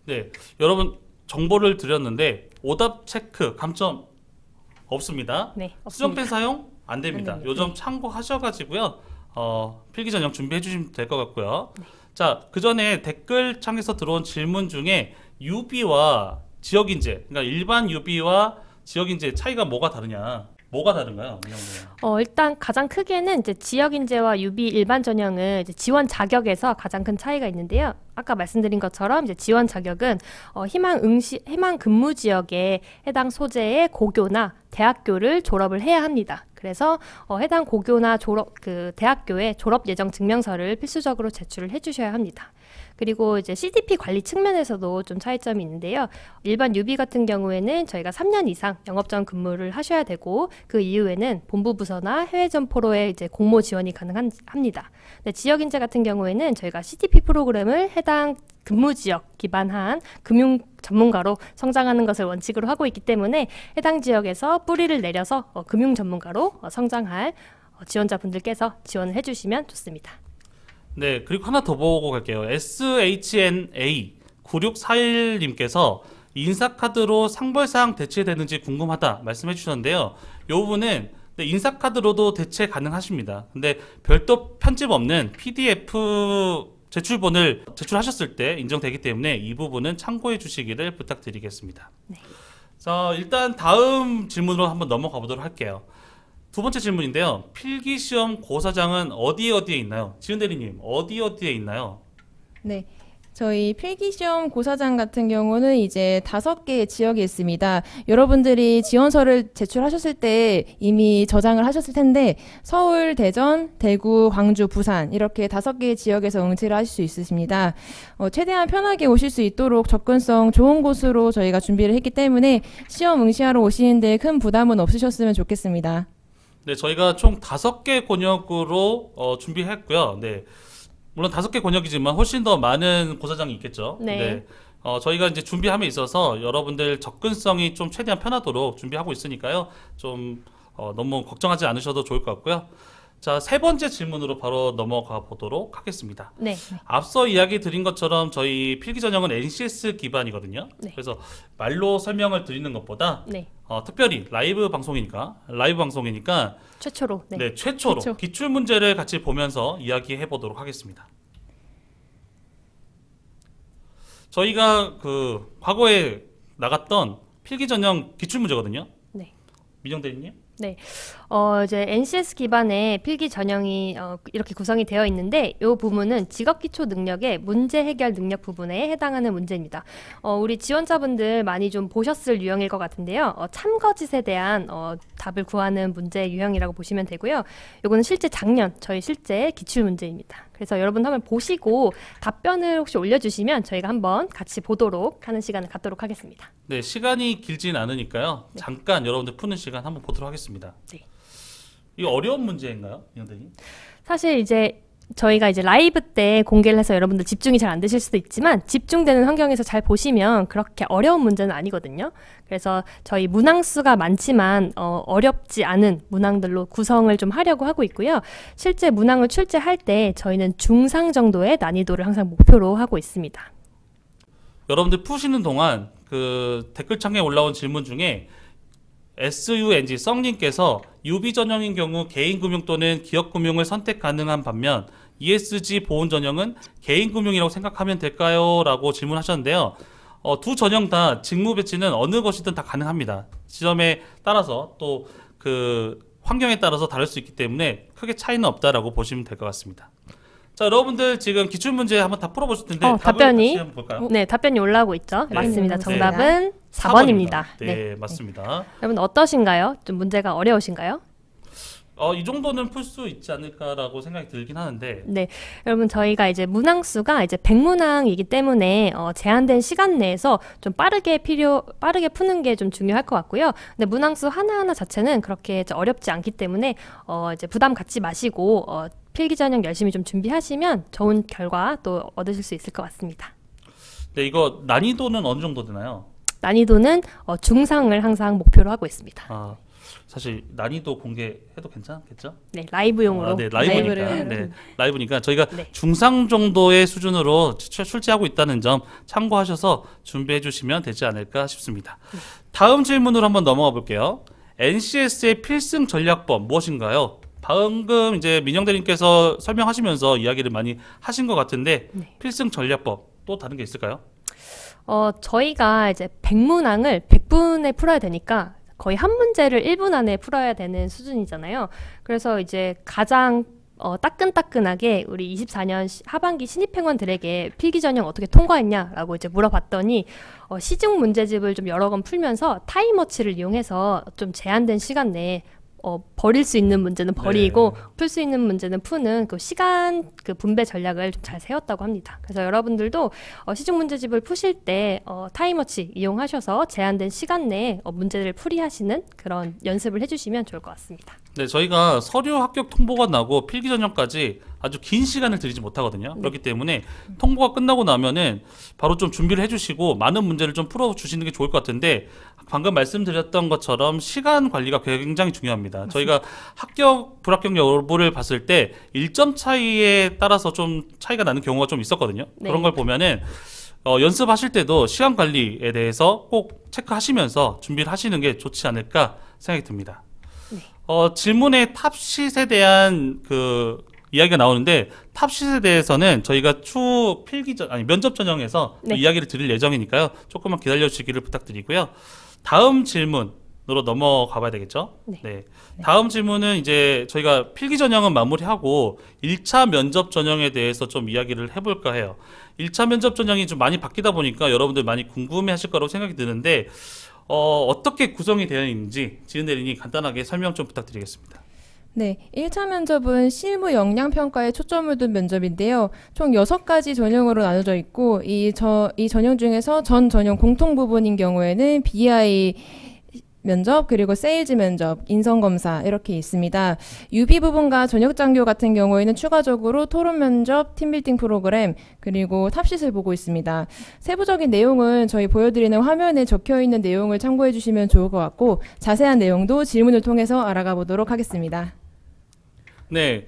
네, 여러분 정보를 드렸는데 오답 체크 감점 없습니다. 네, 수정펜 사용 안 됩니다. 안 됩니다. 요점 참고하셔가지고요. 필기 전형 준비해 주시면 될 것 같고요. 네. 자, 그 전에 댓글창에서 들어온 질문 중에 유비와 지역인재, 그러니까 일반 유비와 지역인재 차이가 뭐가 다르냐? 뭐가 다른가요? 일단 가장 크게는 이제 지역 인재와 유비 일반 전형은 이제 지원 자격에서 가장 큰 차이가 있는데요. 아까 말씀드린 것처럼 이제 지원 자격은 희망 근무 지역에 해당 소재의 고교나 대학교를 졸업을 해야 합니다. 그래서 해당 고교나 대학교의 졸업 예정 증명서를 필수적으로 제출을 해주셔야 합니다. 그리고 이제 CDP 관리 측면에서도 좀 차이점이 있는데요. 일반 유비 같은 경우에는 저희가 3년 이상 영업전 근무를 하셔야 되고 그 이후에는 본부 부서나 해외 점포로의 이제 공모 지원이 가능합니다. 네, 지역 인재 같은 경우에는 저희가 CDP 프로그램을 해당 근무 지역 기반한 금융 전문가로 성장하는 것을 원칙으로 하고 있기 때문에 해당 지역에서 뿌리를 내려서 금융 전문가로 성장할 지원자분들께서 지원을 해주시면 좋습니다. 네, 그리고 하나 더 보고 갈게요. SHNA 9641님께서 인사카드로 상벌사항 대체되는지 궁금하다 말씀해 주셨는데요. 이 부분은 인사카드로도 대체 가능하십니다. 근데 별도 편집 없는 PDF 제출본을 제출하셨을 때 인정되기 때문에 이 부분은 참고해 주시기를 부탁드리겠습니다. 네. 자, 일단 다음 질문으로 한번 넘어가 보도록 할게요. 두 번째 질문인데요. 필기시험 고사장은 어디에 있나요? 지은 대리님, 어디에 있나요? 네. 저희 필기시험 고사장 같은 경우는 이제 5개의 지역에 있습니다. 여러분들이 지원서를 제출하셨을 때 이미 저장을 하셨을 텐데 서울, 대전, 대구, 광주, 부산 이렇게 5개의 지역에서 응시를 하실 수 있으십니다. 최대한 편하게 오실 수 있도록 접근성 좋은 곳으로 저희가 준비를 했기 때문에 시험 응시하러 오시는데 큰 부담은 없으셨으면 좋겠습니다. 네, 저희가 총 5개 권역으로 준비했고요. 네. 물론 5개 권역이지만 훨씬 더 많은 고사장이 있겠죠. 네. 네. 저희가 이제 준비함에 있어서 여러분들 접근성이 좀 최대한 편하도록 준비하고 있으니까요. 좀 너무 걱정하지 않으셔도 좋을 것 같고요. 자, 세 번째 질문으로 바로 넘어가 보도록 하겠습니다. 네. 앞서 이야기 드린 것처럼 저희 필기 전형은 NCS 기반이거든요. 네. 그래서 말로 설명을 드리는 것보다 네. 특별히 라이브 방송이니까 최초로. 네. 네, 최초로 그렇죠. 기출 문제를 같이 보면서 이야기해 보도록 하겠습니다. 저희가 그 과거에 나갔던 필기 전형 기출 문제거든요. 네. 민영 대리님? 네, 이제 NCS 기반의 필기 전형이 이렇게 구성이 되어 있는데 이 부분은 직업기초 능력의 문제 해결 능력 부분에 해당하는 문제입니다. 우리 지원자분들 많이 좀 보셨을 유형일 것 같은데요. 참거짓에 대한 답을 구하는 문제 유형이라고 보시면 되고요. 이거는 실제 작년 저희 실제 기출 문제입니다. 그래서 여러분 한번 보시고 답변을 혹시 올려주시면 저희가 한번 같이 보도록 하는 시간을 갖도록 하겠습니다. 네, 시간이 길진 않으니까요. 네. 잠깐 여러분들 푸는 시간 한번 보도록 하겠습니다. 네. 이거 어려운 문제인가요, 민영 대리님? 사실 이제 저희가 이제 라이브 때 공개를 해서 여러분들 집중이 잘 안 되실 수도 있지만 집중되는 환경에서 잘 보시면 그렇게 어려운 문제는 아니거든요. 그래서 저희 문항수가 많지만 어렵지 않은 문항들로 구성을 좀 하려고 하고 있고요. 실제 문항을 출제할 때 저희는 중상 정도의 난이도를 항상 목표로 하고 있습니다. 여러분들 푸시는 동안 그 댓글창에 올라온 질문 중에 SUNG 썩님께서 유비 전형인 경우 개인금융 또는 기업금융을 선택 가능한 반면 ESG 보훈 전형은 개인금융이라고 생각하면 될까요? 라고 질문하셨는데요. 두 전형 다 직무 배치는 어느 것이든 다 가능합니다. 지점에 따라서 또 그 환경에 따라서 다를 수 있기 때문에 크게 차이는 없다라고 보시면 될 것 같습니다. 자, 여러분들 지금 기출문제 한번 다 풀어보실 텐데 답을 답변이 같이 한번 볼까요? 네, 답변이 올라오고 있죠. 네. 맞습니다. 네. 정답은 4번입니다. 네, 맞습니다. 여러분 어떠신가요? 좀 문제가 어려우신가요? 이 정도는 풀 수 있지 않을까라고 생각이 들긴 하는데 네, 여러분 저희가 이제 문항수가 이제 100문항이기 때문에 제한된 시간 내에서 좀 빠르게 푸는 게 좀 중요할 것 같고요. 근데 문항수 하나하나 자체는 그렇게 어렵지 않기 때문에 이제 부담 갖지 마시고 필기 전형 열심히 좀 준비하시면 좋은 결과 또 얻으실 수 있을 것 같습니다. 네, 이거 난이도는 어느 정도 되나요? 난이도는 중상을 항상 목표로 하고 있습니다. 사실 난이도 공개해도 괜찮겠죠? 네, 라이브용으로. 네, 라이브니까. 라이브를. 네, 라이브니까 저희가 네. 중상 정도의 수준으로 출제하고 있다는 점 참고하셔서 준비해 주시면 되지 않을까 싶습니다. 다음 질문으로 한번 넘어가 볼게요. NCS의 필승 전략법 무엇인가요? 방금 이제 민영 대리님께서 설명하시면서 이야기를 많이 하신 것 같은데 네. 필승 전략법 또 다른 게 있을까요? 저희가 이제 100문항을 100분에 풀어야 되니까 거의 한 문제를 1분 안에 풀어야 되는 수준이잖아요. 그래서 이제 가장 따끈따끈하게 우리 24년 하반기 신입행원들에게 필기 전형 어떻게 통과했냐라고 이제 물어봤더니 시중 문제집을 좀 여러 권 풀면서 타임워치를 이용해서 좀 제한된 시간 내에 버릴 수 있는 문제는 버리고 풀 수 있는 문제는 푸는 그 시간 그 분배 전략을 좀 잘 세웠다고 합니다. 그래서 여러분들도 시중 문제집을 푸실 때 타임워치 이용하셔서 제한된 시간 내에 문제를 풀이하시는 그런 연습을 해주시면 좋을 것 같습니다. 네, 저희가 서류 합격 통보가 나고 필기 전형까지 아주 긴 시간을 들이지 못하거든요. 그렇기 때문에 통보가 끝나고 나면은 바로 좀 준비를 해주시고 많은 문제를 좀 풀어주시는 게 좋을 것 같은데, 방금 말씀드렸던 것처럼 시간 관리가 굉장히 중요합니다. 저희가 합격, 불합격 여부를 봤을 때 1점 차이에 따라서 좀 차이가 나는 경우가 좀 있었거든요. 그런 걸 보면은 연습하실 때도 시간 관리에 대해서 꼭 체크하시면서 준비를 하시는 게 좋지 않을까 생각이 듭니다. 질문에 탑시트에 대한 그 이야기가 나오는데, 탑시트에 대해서는 저희가 추후 면접 전형에서 이야기를 드릴 예정이니까요. 조금만 기다려 주시기를 부탁드리고요. 다음 질문으로 넘어가 봐야 되겠죠? 네. 다음 질문은 이제 저희가 필기 전형은 마무리하고 1차 면접 전형에 대해서 좀 이야기를 해볼까 해요. 1차 면접 전형이 좀 많이 바뀌다 보니까 여러분들 많이 궁금해 하실 거라고 생각이 드는데, 어떻게 구성이 되어 있는지 지은 대리님 간단하게 설명 좀 부탁드리겠습니다. 네, 1차 면접은 실무 역량 평가에 초점을 둔 면접인데요. 총 6가지 전형으로 나눠져 있고, 이 전형 중에서 전 전형 공통 부분인 경우에는 BI 면접, 그리고 세일즈 면접, 인성검사 이렇게 있습니다. UB 부분과 전역장교 같은 경우에는 추가적으로 토론 면접, 팀빌딩 프로그램, 그리고 탑시트를 보고 있습니다. 세부적인 내용은 저희 보여드리는 화면에 적혀있는 내용을 참고해 주시면 좋을 것 같고, 자세한 내용도 질문을 통해서 알아가 보도록 하겠습니다. 네.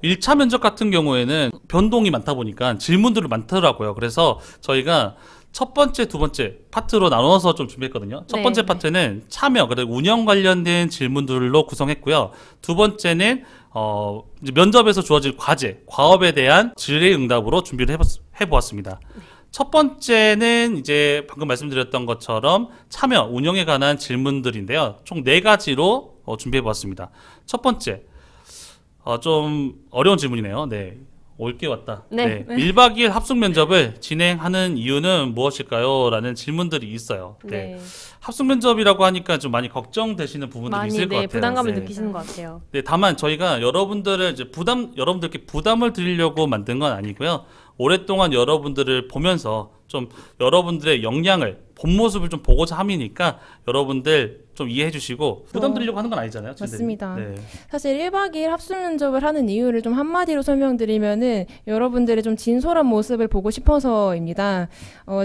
1차 면접 같은 경우에는 변동이 많다 보니까 질문들이 많더라고요. 그래서 저희가 첫 번째, 두 번째 파트로 나눠서 좀 준비했거든요. 첫 번째 파트는 참여, 그리고 운영 관련된 질문들로 구성했고요. 두 번째는 이제 면접에서 주어질 과제, 과업에 대한 질의응답으로 준비를 해보았습니다. 첫 번째는 이제 방금 말씀드렸던 것처럼 참여, 운영에 관한 질문들인데요. 총 4가지로 준비해보았습니다. 첫 번째, 좀 어려운 질문이네요. 네. 올게 왔다. 네. 1박 2일 합숙 면접을 진행하는 이유는 무엇일까요? 라는 질문들이 있어요. 네. 합숙 면접이라고 하니까 좀 많이 걱정되시는 부분들이 있을 것 같아요. 부담감을 느끼시는 것 같아요. 네, 다만 저희가 여러분들을 이제 여러분들께 부담을 드리려고 만든 건 아니고요. 오랫동안 여러분들을 보면서 좀 여러분들의 역량을 본 모습을 좀 보고자 함이니까 여러분들 좀 이해해 주시고, 부담 드리려고 하는 건 아니잖아요. 맞습니다. 네. 사실 1박 2일 합숙 면접을 하는 이유를 좀 한마디로 설명드리면은 여러분들의 좀 진솔한 모습을 보고 싶어서입니다.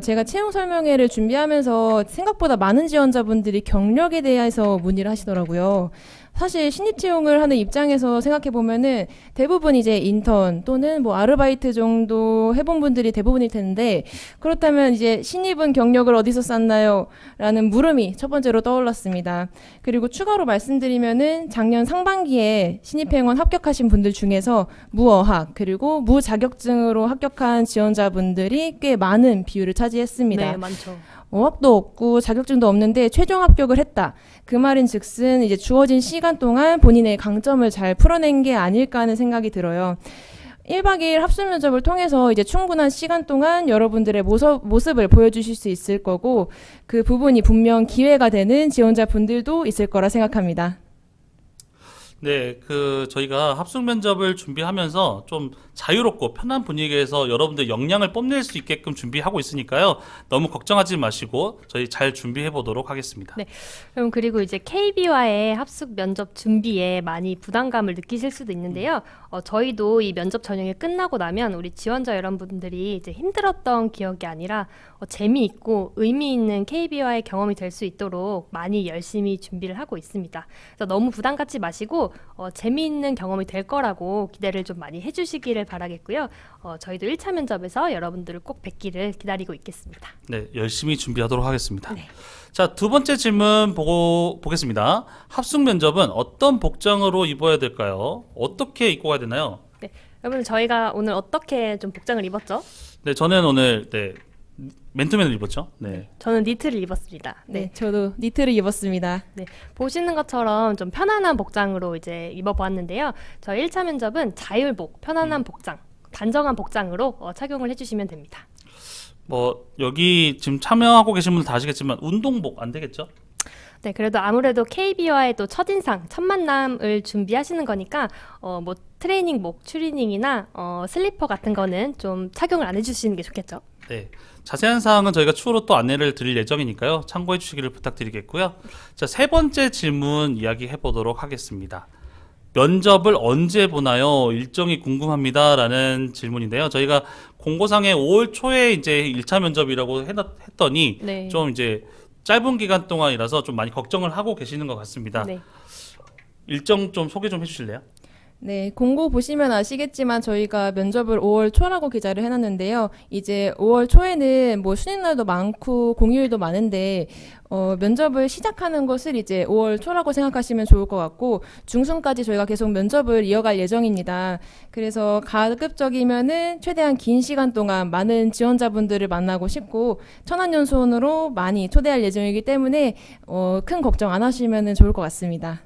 제가 채용 설명회를 준비하면서 생각보다 많은 지원자분들이 경력에 대해서 문의를 하시더라고요. 사실 신입 채용을 하는 입장에서 생각해 보면은 대부분 이제 인턴 또는 뭐 아르바이트 정도 해본 분들이 대부분일 텐데, 그렇다면 이제 신입은 경력을 어디서 쌓나요? 라는 물음이 첫 번째로 떠올랐습니다. 그리고 추가로 말씀드리면은 작년 상반기에 신입행원 합격하신 분들 중에서 무어학 그리고 무자격증으로 합격한 지원자분들이 꽤 많은 비율을 차지했습니다. 네, 많죠. 어학도 없고 자격증도 없는데 최종 합격을 했다. 그 말인즉슨 이제 주어진 시간 동안 본인의 강점을 잘 풀어낸 게 아닐까 하는 생각이 들어요. 1박 2일 합숙 면접을 통해서 이제 충분한 시간 동안 여러분들의 모습을 보여주실 수 있을 거고, 그 부분이 분명 기회가 되는 지원자분들도 있을 거라 생각합니다. 네, 저희가 합숙 면접을 준비하면서 좀 자유롭고 편한 분위기에서 여러분들 역량을 뽐낼 수 있게끔 준비하고 있으니까요. 너무 걱정하지 마시고 저희 잘 준비해 보도록 하겠습니다. 네. 그럼 그리고 이제 KB와의 합숙 면접 준비에 많이 부담감을 느끼실 수도 있는데요. 저희도 이 면접 전형이 끝나고 나면 우리 지원자 여러분들이 이제 힘들었던 기억이 아니라 재미있고 의미 있는 KB와의 경험이 될 수 있도록 많이 열심히 준비를 하고 있습니다. 그래서 너무 부담 갖지 마시고 재미있는 경험이 될 거라고 기대를 좀 많이 해주시기를 바라겠고요. 저희도 1차 면접에서 여러분들을 꼭 뵙기를 기다리고 있겠습니다. 네, 열심히 준비하도록 하겠습니다. 네. 자, 두 번째 질문 보겠습니다. 합숙 면접은 어떤 복장으로 입어야 될까요? 어떻게 입고 가야 되나요? 네, 여러분 저희가 오늘 어떻게 좀 복장을 입었죠? 네, 저는 오늘 맨투맨을 입었죠. 네. 저는 니트를 입었습니다. 네, 저도 니트를 입었습니다. 네, 보시는 것처럼 좀 편안한 복장으로 이제 입어보았는데요. 저희 1차 면접은 자율복, 편안한 복장, 단정한 복장으로 착용을 해주시면 됩니다. 뭐 여기 지금 참여하고 계신 분들 다 아시겠지만 운동복 안 되겠죠? 네, 그래도 아무래도 KB와의 또 첫인상, 첫 만남을 준비하시는 거니까 뭐 트레이닝복, 추리닝이나 슬리퍼 같은 거는 좀 착용을 안 해주시는 게 좋겠죠. 네. 자세한 사항은 저희가 추후로 또 안내를 드릴 예정이니까요. 참고해 주시기를 부탁드리겠고요. 자, 세 번째 질문 이야기해 보도록 하겠습니다. 면접을 언제 보나요? 일정이 궁금합니다. 라는 질문인데요. 저희가 공고상에 5월 초에 이제 1차 면접이라고 했더니 네. 좀 이제 짧은 기간 동안이라서 좀 많이 걱정을 하고 계시는 것 같습니다. 네. 일정 좀 소개 좀 해주실래요? 네, 공고 보시면 아시겠지만 저희가 면접을 5월 초라고 기재를 해놨는데요. 이제 5월 초에는 뭐 쉬는 날도 많고 공휴일도 많은데 면접을 시작하는 것을 이제 5월 초라고 생각하시면 좋을 것 같고 중순까지 저희가 계속 면접을 이어갈 예정입니다. 그래서 가급적이면은 최대한 긴 시간 동안 많은 지원자분들을 만나고 싶고 천안연수원으로 많이 초대할 예정이기 때문에 큰 걱정 안 하시면 좋을 것 같습니다.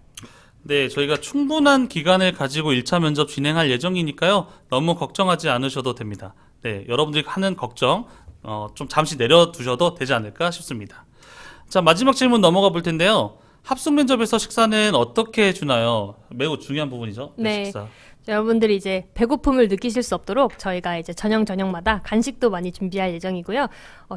네, 저희가 충분한 기간을 가지고 1차 면접 진행할 예정이니까요. 너무 걱정하지 않으셔도 됩니다. 네, 여러분들이 하는 걱정 좀 잠시 내려두셔도 되지 않을까 싶습니다. 자, 마지막 질문 넘어가 볼 텐데요. 합숙 면접에서 식사는 어떻게 해주나요? 매우 중요한 부분이죠. 네. 식사. 여러분들이 이제 배고픔을 느끼실 수 없도록 저희가 이제 저녁마다 간식도 많이 준비할 예정이고요.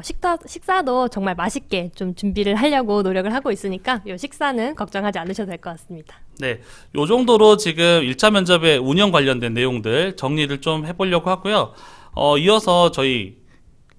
식사도 정말 맛있게 좀 준비를 하려고 노력을 하고 있으니까 이 식사는 걱정하지 않으셔도 될 것 같습니다. 네, 요 정도로 지금 1차 면접의 운영 관련된 내용들 정리를 좀 해보려고 하고요. 이어서 저희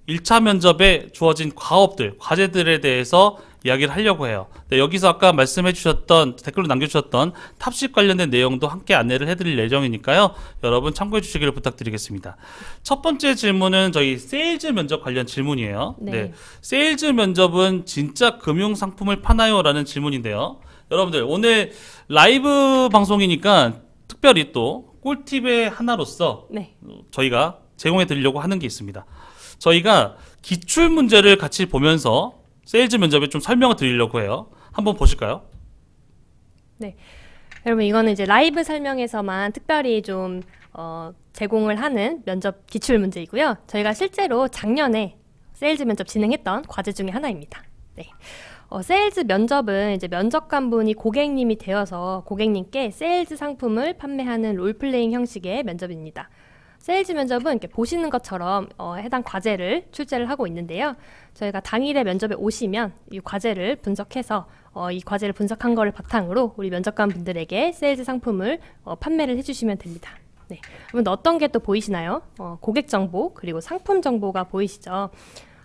1차 면접에 주어진 과제들에 대해서 이야기를 하려고 해요. 네, 여기서 아까 말씀해 주셨던, 댓글로 남겨주셨던 탑식 관련된 내용도 함께 안내를 해드릴 예정이니까요. 여러분 참고해 주시기를 부탁드리겠습니다. 첫 번째 질문은 저희 세일즈 면접 관련 질문이에요. 네. 네, 세일즈 면접은 진짜 금융 상품을 파나요? 라는 질문인데요. 여러분들 오늘 라이브 방송이니까 특별히 또 꿀팁의 하나로서 네. 저희가 제공해 드리려고 하는 게 있습니다. 저희가 기출 문제를 같이 보면서 세일즈 면접에 좀 설명을 드리려고 해요. 한번 보실까요? 네. 여러분 이거는 이제 라이브 설명에서만 특별히 좀 제공을 하는 면접 기출 문제이고요. 저희가 실제로 작년에 세일즈 면접 진행했던 과제 중에 하나입니다. 네. 세일즈 면접은 이제 면접관분이 고객님이 되어서 고객님께 세일즈 상품을 판매하는 롤플레잉 형식의 면접입니다. 세일즈 면접은 이렇게 보시는 것처럼 해당 과제를 출제를 하고 있는데요. 저희가 당일에 면접에 오시면 이 과제를 분석해서 이 과제를 분석한 거를 바탕으로 우리 면접관 분들에게 세일즈 상품을 판매를 해주시면 됩니다. 네. 그러면 어떤 게 또 보이시나요? 고객 정보 그리고 상품 정보가 보이시죠?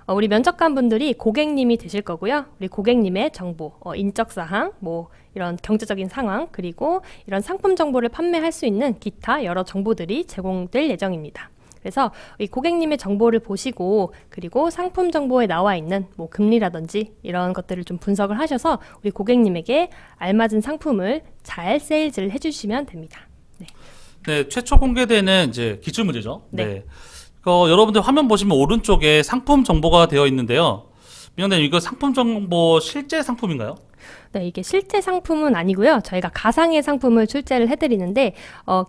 우리 면접관 분들이 고객님이 되실 거고요. 우리 고객님의 정보, 인적 사항, 뭐 이런 경제적인 상황, 그리고 이런 상품 정보를 판매할 수 있는 기타 여러 정보들이 제공될 예정입니다. 그래서 이 고객님의 정보를 보시고 그리고 상품 정보에 나와 있는 뭐 금리라든지 이런 것들을 좀 분석을 하셔서 우리 고객님에게 알맞은 상품을 잘 세일즈를 해주시면 됩니다. 네, 네, 최초 공개되는 이제 기출 문제죠. 네. 네. 여러분들 화면 보시면 오른쪽에 상품 정보가 되어 있는데요. 민영대님, 이거 상품 정보 실제 상품인가요? 네, 이게 실제 상품은 아니고요. 저희가 가상의 상품을 출제를 해드리는데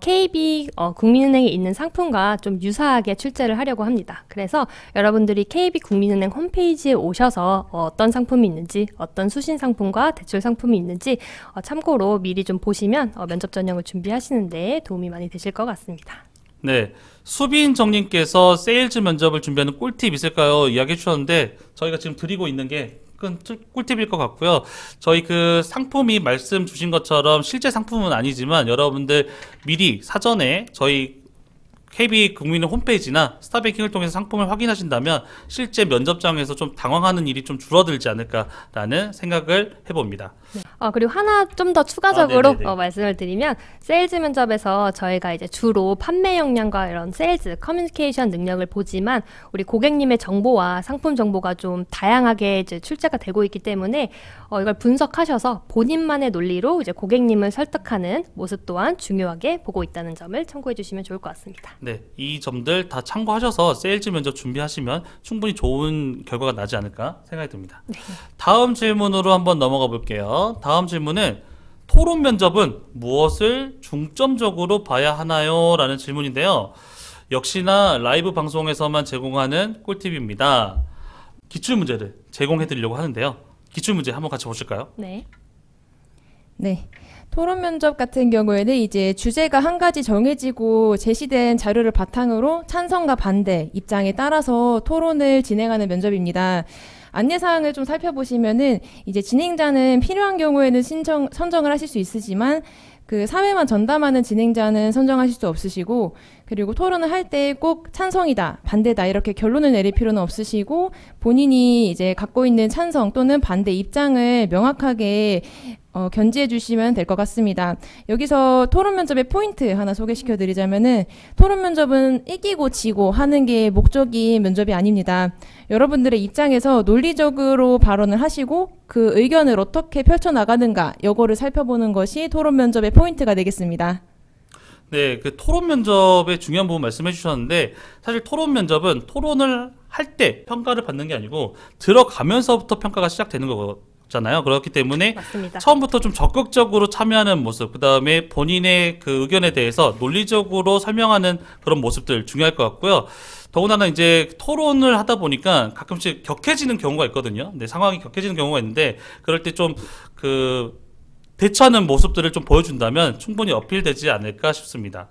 KB 국민은행에 있는 상품과 좀 유사하게 출제를 하려고 합니다. 그래서 여러분들이 KB 국민은행 홈페이지에 오셔서 어떤 상품이 있는지, 어떤 수신 상품과 대출 상품이 있는지 참고로 미리 좀 보시면 면접 전형을 준비하시는 데 도움이 많이 되실 것 같습니다. 네, 수빈 정님께서 세일즈 면접을 준비하는 꿀팁 있을까요? 이야기해 주셨는데 저희가 지금 드리고 있는 게 큰 꿀팁일 것 같고요. 저희 그 상품이 말씀 주신 것처럼 실제 상품은 아니지만 여러분들 미리 사전에 저희 KB 국민의 홈페이지나 스타뱅킹을 통해서 상품을 확인하신다면 실제 면접장에서 좀 당황하는 일이 좀 줄어들지 않을까라는 생각을 해봅니다. 네. 그리고 하나 좀 더 추가적으로 말씀을 드리면 세일즈 면접에서 저희가 이제 주로 판매 역량과 이런 세일즈 커뮤니케이션 능력을 보지만 우리 고객님의 정보와 상품 정보가 좀 다양하게 이제 출제가 되고 있기 때문에 이걸 분석하셔서 본인만의 논리로 이제 고객님을 설득하는 모습 또한 중요하게 보고 있다는 점을 참고해 주시면 좋을 것 같습니다. 네, 이 점들 다 참고하셔서 세일즈 면접 준비하시면 충분히 좋은 결과가 나지 않을까 생각이 듭니다. 네. 다음 질문으로 한번 넘어가 볼게요. 다음 질문은 토론 면접은 무엇을 중점적으로 봐야 하나요? 라는 질문인데요. 역시나 라이브 방송에서만 제공하는 꿀팁입니다. 기출문제를 제공해 드리려고 하는데요. 기출문제 한번 같이 보실까요? 네. 네. 토론 면접 같은 경우에는 이제 주제가 한 가지 정해지고 제시된 자료를 바탕으로 찬성과 반대 입장에 따라서 토론을 진행하는 면접입니다. 안내사항을 좀 살펴보시면은 이제 진행자는 필요한 경우에는 선정을 하실 수 있으지만 그 사회만 전담하는 진행자는 선정하실 수 없으시고, 그리고 토론을 할 때 꼭 찬성이다, 반대다 이렇게 결론을 내릴 필요는 없으시고, 본인이 이제 갖고 있는 찬성 또는 반대 입장을 명확하게 견지해 주시면 될 것 같습니다. 여기서 토론 면접의 포인트 하나 소개시켜 드리자면은, 토론 면접은 이기고 지고 하는 게 목적인 면접이 아닙니다. 여러분들의 입장에서 논리적으로 발언을 하시고 그 의견을 어떻게 펼쳐나가는가, 요거를 살펴보는 것이 토론 면접의 포인트가 되겠습니다. 네, 그 토론 면접의 중요한 부분 말씀해 주셨는데, 사실 토론 면접은 토론을 할 때 평가를 받는 게 아니고 들어가면서부터 평가가 시작되는 거잖아요. 그렇기 때문에 맞습니다. 처음부터 좀 적극적으로 참여하는 모습, 그 다음에 본인의 그 의견에 대해서 논리적으로 설명하는 그런 모습들 중요할 것 같고요. 더군다나 이제 토론을 하다 보니까 가끔씩 격해지는 경우가 있거든요. 네, 상황이 격해지는 경우가 있는데, 그럴 때 좀 대처하는 모습들을 좀 보여준다면 충분히 어필되지 않을까 싶습니다.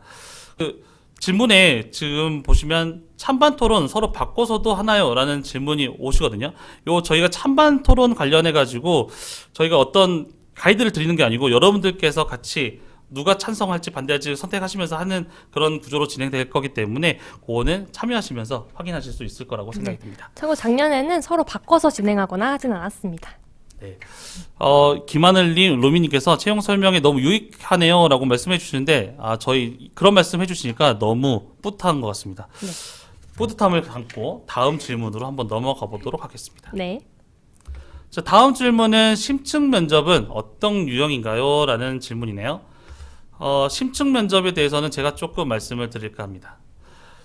그 질문에 지금 보시면 찬반 토론 서로 바꿔서도 하나요? 라는 질문이 오시거든요. 저희가 찬반 토론 관련해 가지고 저희가 어떤 가이드를 드리는 게 아니고 여러분들께서 같이 누가 찬성할지 반대할지 선택하시면서 하는 그런 구조로 진행될 거기 때문에 그거는 참여하시면서 확인하실 수 있을 거라고 생각이 듭니다. 참고 작년에는 서로 바꿔서 진행하거나 하진 않았습니다. 네. 김하늘님, 로미님께서 채용 설명에 너무 유익하네요 라고 말씀해 주시는데, 저희 그런 말씀 해 주시니까 너무 뿌듯한 것 같습니다. 네. 뿌듯함을 담고 다음 질문으로 한번 넘어가 보도록 하겠습니다. 네. 자, 다음 질문은 심층 면접은 어떤 유형인가요? 라는 질문이네요. 심층 면접에 대해서는 제가 조금 말씀을 드릴까 합니다.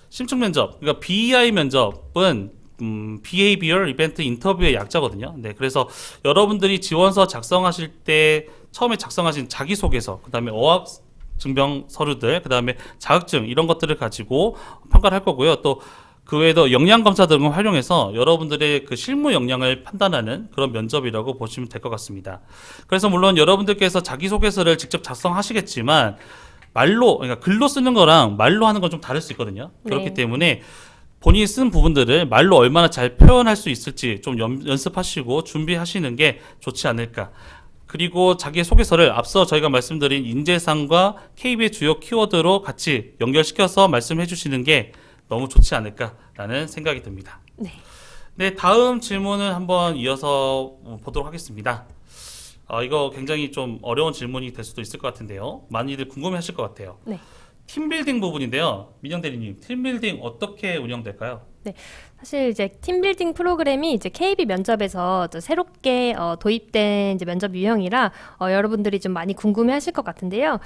심층 면접, 그러니까 BEI 면접은 Behavioral Event 인터뷰의 약자거든요. 네, 그래서 여러분들이 지원서 작성하실 때 처음에 작성하신 자기소개서, 그 다음에 어학 증명 서류들, 그 다음에 자격증 이런 것들을 가지고 평가를 할 거고요. 또 그 외에도 역량검사 등을 활용해서 여러분들의 그 실무 역량을 판단하는 그런 면접이라고 보시면 될 것 같습니다. 그래서 물론 여러분들께서 자기소개서를 직접 작성하시겠지만 그러니까 글로 쓰는 거랑 말로 하는 건 좀 다를 수 있거든요. 그렇기 네. 때문에 본인이 쓴 부분들을 말로 얼마나 잘 표현할 수 있을지 좀 연습하시고 준비하시는 게 좋지 않을까. 그리고 자기 소개서를 앞서 저희가 말씀드린 인재상과 KB의 주요 키워드로 같이 연결시켜서 말씀해 주시는 게 너무 좋지 않을까라는 생각이 듭니다. 네. 네, 다음 질문을 한번 이어서 보도록 하겠습니다. 이거 굉장히 좀 어려운 질문이 될 수도 있을 것 같은데요. 많이들 궁금해 하실 것 같아요. 네. 팀빌딩 부분인데요. 민영 대리님, 팀빌딩 어떻게 운영될까요? 네, 사실 이제 팀빌딩 프로그램이 이제 KB 면접에서 또 새롭게 도입된 이제 면접 유형이라 여러분들이 좀 많이 궁금해하실 것 같은데요.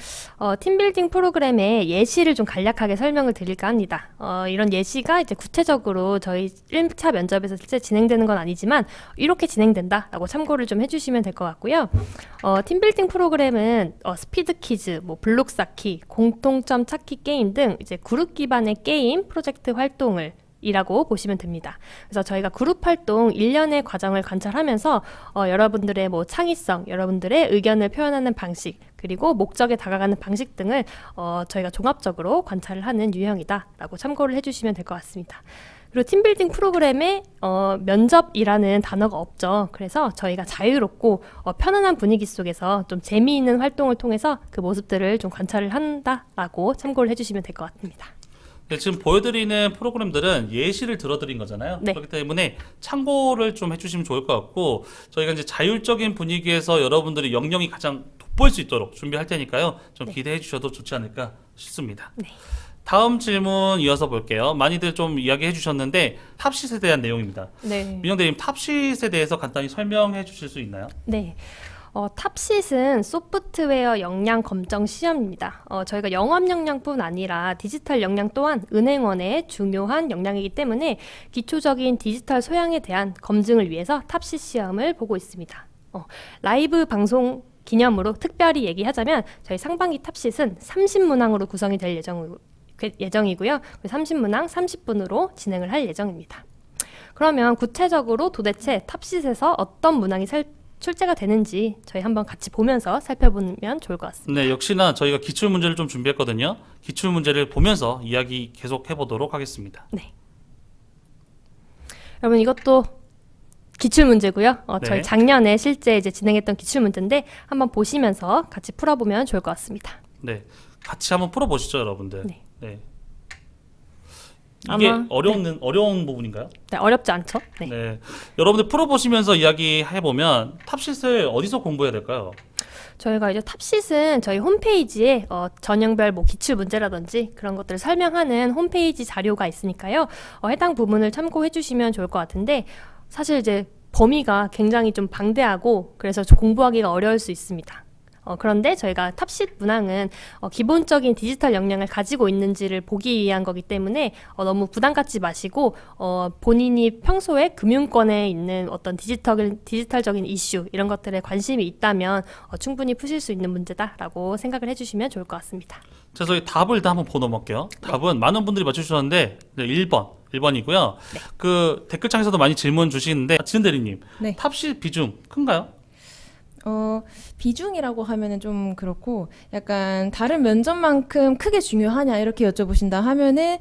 팀빌딩 프로그램의 예시를 좀 간략하게 설명을 드릴까 합니다. 이런 예시가 이제 구체적으로 저희 1차 면접에서 실제 진행되는 건 아니지만 이렇게 진행된다라고 참고를 좀 해주시면 될 것 같고요. 팀빌딩 프로그램은 스피드 퀴즈, 뭐 블록 쌓기, 공통점 찾기 게임 등 이제 그룹 기반의 게임 프로젝트 활동을 이라고 보시면 됩니다. 그래서 저희가 그룹 활동 1년의 과정을 관찰하면서 여러분들의 뭐 창의성, 여러분들의 의견을 표현하는 방식, 그리고 목적에 다가가는 방식 등을 저희가 종합적으로 관찰을 하는 유형이다라고 참고를 해주시면 될 것 같습니다. 그리고 팀빌딩 프로그램에 면접이라는 단어가 없죠. 그래서 저희가 자유롭고 편안한 분위기 속에서 좀 재미있는 활동을 통해서 그 모습들을 좀 관찰을 한다라고 참고를 해주시면 될 것 같습니다. 네, 지금 보여드리는 프로그램들은 예시를 들어드린 거잖아요. 네. 그렇기 때문에 참고를 좀 해주시면 좋을 것 같고, 저희가 이제 자율적인 분위기에서 여러분들이 역량이 가장 돋보일 수 있도록 준비할 테니까요. 좀 네. 기대해 주셔도 좋지 않을까 싶습니다. 네. 다음 질문 이어서 볼게요. 많이들 좀 이야기해 주셨는데 탑시에 대한 내용입니다. 네. 민영 대리님, 탑시에 대해서 간단히 설명해 주실 수 있나요? 네. 탑싯은 소프트웨어 역량 검정 시험입니다. 저희가 영업 역량뿐 아니라 디지털 역량 또한 은행원의 중요한 역량이기 때문에 기초적인 디지털 소양에 대한 검증을 위해서 탑싯 시험을 보고 있습니다. 라이브 방송 기념으로 특별히 얘기하자면 저희 상반기 탑싯은 30문항으로 구성이 될 예정이고요. 30문항 30분으로 진행을 할 예정입니다. 그러면 구체적으로 도대체 탑싯에서 어떤 문항이 출제가 되는지 저희 한번 같이 보면서 살펴보면 좋을 것 같습니다. 네, 역시나 저희가 기출 문제를 좀 준비했거든요. 기출 문제를 보면서 이야기 계속 해보도록 하겠습니다. 네. 여러분 이것도 기출 문제고요. 네. 저희 작년에 실제 이제 진행했던 기출 문제인데 한번 보시면서 같이 풀어보면 좋을 것 같습니다. 네, 같이 한번 풀어보시죠, 여러분들. 네. 네. 이게 아마, 어려운 부분인가요? 네, 어렵지 않죠? 네. 네. 여러분들 풀어보시면서 이야기해보면 탑싯을 어디서 공부해야 될까요? 저희가 이제 탑싯은 저희 홈페이지에 전형별 뭐 기출 문제라든지 그런 것들을 설명하는 홈페이지 자료가 있으니까요. 해당 부분을 참고해 주시면 좋을 것 같은데 사실 이제 범위가 굉장히 좀 방대하고 그래서 공부하기가 어려울 수 있습니다. 그런데 저희가 탑싯 문항은 기본적인 디지털 역량을 가지고 있는지를 보기 위한 거기 때문에 너무 부담 갖지 마시고 본인이 평소에 금융권에 있는 어떤 디지털적인 이슈 이런 것들에 관심이 있다면 충분히 푸실 수 있는 문제다라고 생각을 해주시면 좋을 것 같습니다. 자, 저희 답을 다 한번 보고 넘어갈게요. 답은 많은 분들이 맞춰주셨는데 1번이고요. 네. 그 댓글창에서도 많이 질문 주시는데 지은 대리님, 네. 탑싯 비중 큰가요? 비중이라고 하면은 좀 그렇고 약간 다른 면접만큼 크게 중요하냐 이렇게 여쭤보신다 하면은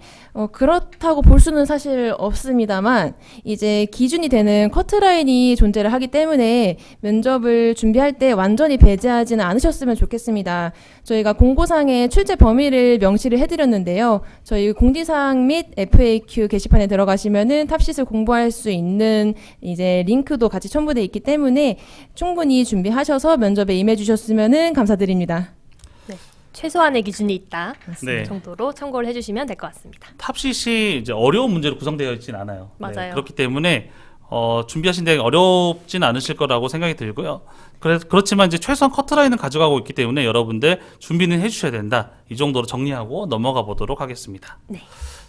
그렇다고 볼 수는 사실 없습니다만 이제 기준이 되는 커트라인이 존재를 하기 때문에 면접을 준비할 때 완전히 배제하지는 않으셨으면 좋겠습니다. 저희가 공고상에 출제 범위를 명시를 해드렸는데요. 저희 공지사항 및 FAQ 게시판에 들어가시면은 탑싯을 공부할 수 있는 이제 링크도 같이 첨부되어 있기 때문에 충분히 준비하셔서 면접에 임해주셨으면 감사드립니다. 네. 최소한의 기준이 있다 네. 정도로 참고를 해주시면 될 것 같습니다. 탑싯이 이제 어려운 문제로 구성되어 있진 않아요. 맞아요. 네, 그렇기 때문에 준비하신 데 어렵진 않으실 거라고 생각이 들고요. 그렇지만 이제 최소한 커트라인은 가져가고 있기 때문에 여러분들 준비는 해주셔야 된다. 이 정도로 정리하고 넘어가 보도록 하겠습니다. 네.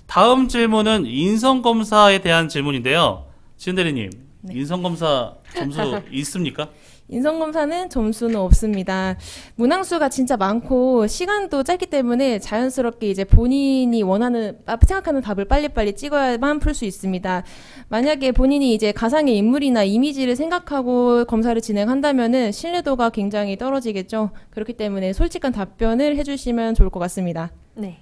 다음 질문은 인성검사에 대한 질문인데요. 지은 대리님, 네. 인성검사 점수 있습니까? 인성검사는 점수는 없습니다. 문항수가 진짜 많고 시간도 짧기 때문에 자연스럽게 이제 본인이 생각하는 답을 빨리빨리 찍어야만 풀 수 있습니다. 만약에 본인이 이제 가상의 인물이나 이미지를 생각하고 검사를 진행한다면은 신뢰도가 굉장히 떨어지겠죠. 그렇기 때문에 솔직한 답변을 해주시면 좋을 것 같습니다. 네.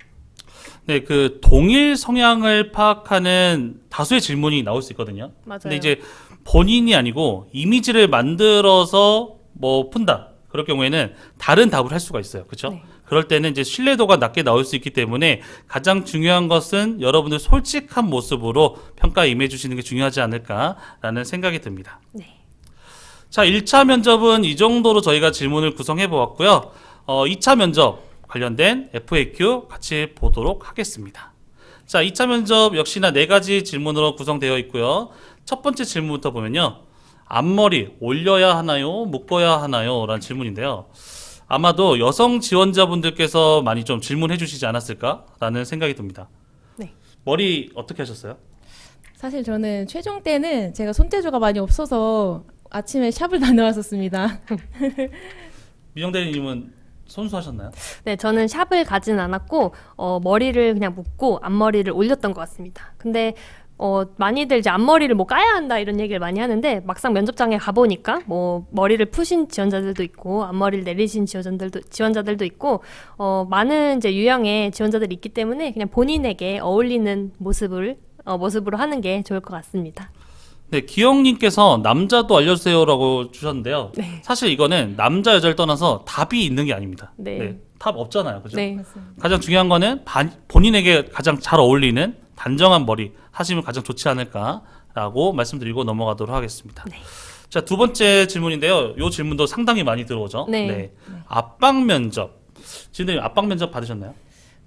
네, 그 동일 성향을 파악하는 다수의 질문이 나올 수 있거든요. 맞아요. 근데 이제 본인이 아니고 이미지를 만들어서 뭐 푼다. 그럴 경우에는 다른 답을 할 수가 있어요. 그렇죠? 네. 그럴 때는 이제 신뢰도가 낮게 나올 수 있기 때문에 가장 중요한 것은 여러분들 솔직한 모습으로 평가에 임해 주시는 게 중요하지 않을까라는 생각이 듭니다. 네. 자, 1차 면접은 이 정도로 저희가 질문을 구성해 보았고요. 2차 면접 관련된 FAQ 같이 보도록 하겠습니다. 자, 2차 면접 역시나 4가지 질문으로 구성되어 있고요. 첫 번째 질문부터 보면요. 앞머리 올려야 하나요? 묶어야 하나요? 라는 질문인데요. 아마도 여성 지원자분들께서 많이 좀 질문해 주시지 않았을까라는 생각이 듭니다. 네. 머리 어떻게 하셨어요? 사실 저는 최종 때는 제가 손재주가 많이 없어서 아침에 샵을 다녀왔었습니다. 미정 대리님은 손수하셨나요? 네, 저는 샵을 가진 않았고 머리를 그냥 묶고 앞머리를 올렸던 것 같습니다. 근데 많이들 이제 앞머리를 뭐 까야 한다 이런 얘기를 많이 하는데 막상 면접장에 가보니까 뭐 머리를 푸신 지원자들도 있고 앞머리를 내리신 지원자들도 있고 많은 이제 유형의 지원자들이 있기 때문에 그냥 본인에게 어울리는 모습으로 하는 게 좋을 것 같습니다. 네, 기영님께서 남자도 알려주세요라고 주셨는데요. 네. 사실 이거는 남자 여자를 떠나서 답이 있는 게 아닙니다. 네. 답 없잖아요, 그죠? 네. 가장 중요한 거는 본인에게 가장 잘 어울리는 단정한 머리 하시면 가장 좋지 않을까라고 말씀드리고 넘어가도록 하겠습니다. 네. 자, 두 번째 질문인데요. 이 질문도 상당히 많이 들어오죠. 네. 압박 면접. 지금 압박 면접 받으셨나요?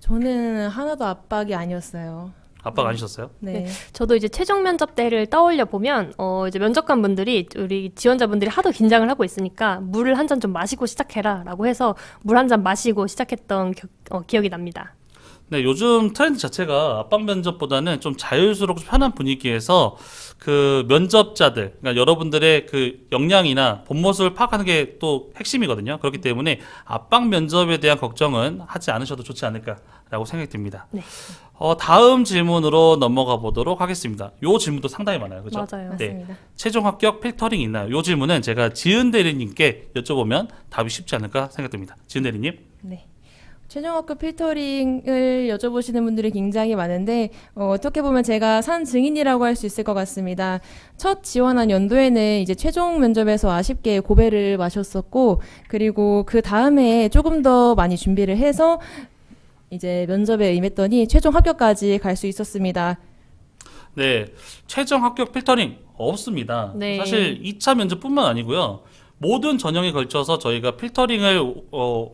저는 하나도 압박이 아니었어요. 압박 아니셨어요? 네. 저도 이제 최종 면접 때를 떠올려 보면 이제 면접관 분들이 우리 지원자분들이 하도 긴장을 하고 있으니까 물을 한 잔 좀 마시고 시작해라라고 해서 물 한 잔 마시고 시작했던 기억이 납니다. 네, 요즘 트렌드 자체가 압박 면접보다는 좀 자유스럽고 편한 분위기에서 그 면접자들, 그러니까 여러분들의 그 역량이나 본 모습을 파악하는 게 또 핵심이거든요. 그렇기 때문에 압박 면접에 대한 걱정은 하지 않으셔도 좋지 않을까라고 생각이 듭니다. 네. 다음 질문으로 넘어가 보도록 하겠습니다. 요 질문도 상당히 많아요. 그렇죠? 맞아요. 맞습니다. 최종 합격 필터링 있나요? 요 질문은 제가 지은 대리님께 여쭤보면 답이 쉽지 않을까 생각됩니다. 지은 대리님. 네. 최종 합격 필터링을 여쭤보시는 분들이 굉장히 많은데 어떻게 보면 제가 산 증인이라고 할 수 있을 것 같습니다. 첫 지원한 연도에는 이제 최종 면접에서 아쉽게 고배를 마셨었고 그리고 그 다음에 조금 더 많이 준비를 해서 이제 면접에 임했더니 최종 합격까지 갈 수 있었습니다. 네, 최종 합격 필터링 없습니다. 네. 사실 2차 면접뿐만 아니고요. 모든 전형에 걸쳐서 저희가 필터링을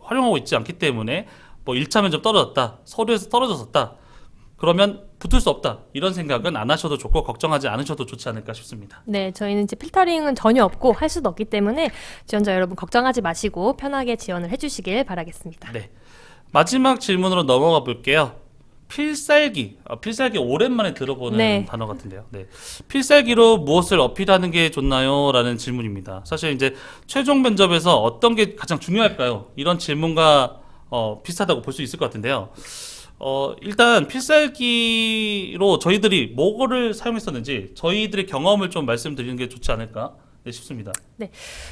활용하고 있지 않기 때문에 뭐 1차 면접 떨어졌다, 서류에서 떨어졌었다, 그러면 붙을 수 없다, 이런 생각은 안 하셔도 좋고 걱정하지 않으셔도 좋지 않을까 싶습니다. 네, 저희는 이제 필터링은 전혀 없고 할 수도 없기 때문에 지원자 여러분 걱정하지 마시고 편하게 지원을 해주시길 바라겠습니다. 네, 마지막 질문으로 넘어가 볼게요. 필살기, 필살기 오랜만에 들어보는 네. 단어 같은데요. 네, 필살기로 무엇을 어필하는 게 좋나요? 라는 질문입니다. 사실 이제 최종 면접에서 어떤 게 가장 중요할까요? 이런 질문과 비슷하다고 볼 수 있을 것 같은데요. 일단 필살기로 저희들이 뭐를 사용했었는지 저희들의 경험을 좀 말씀드리는 게 좋지 않을까 싶습니다.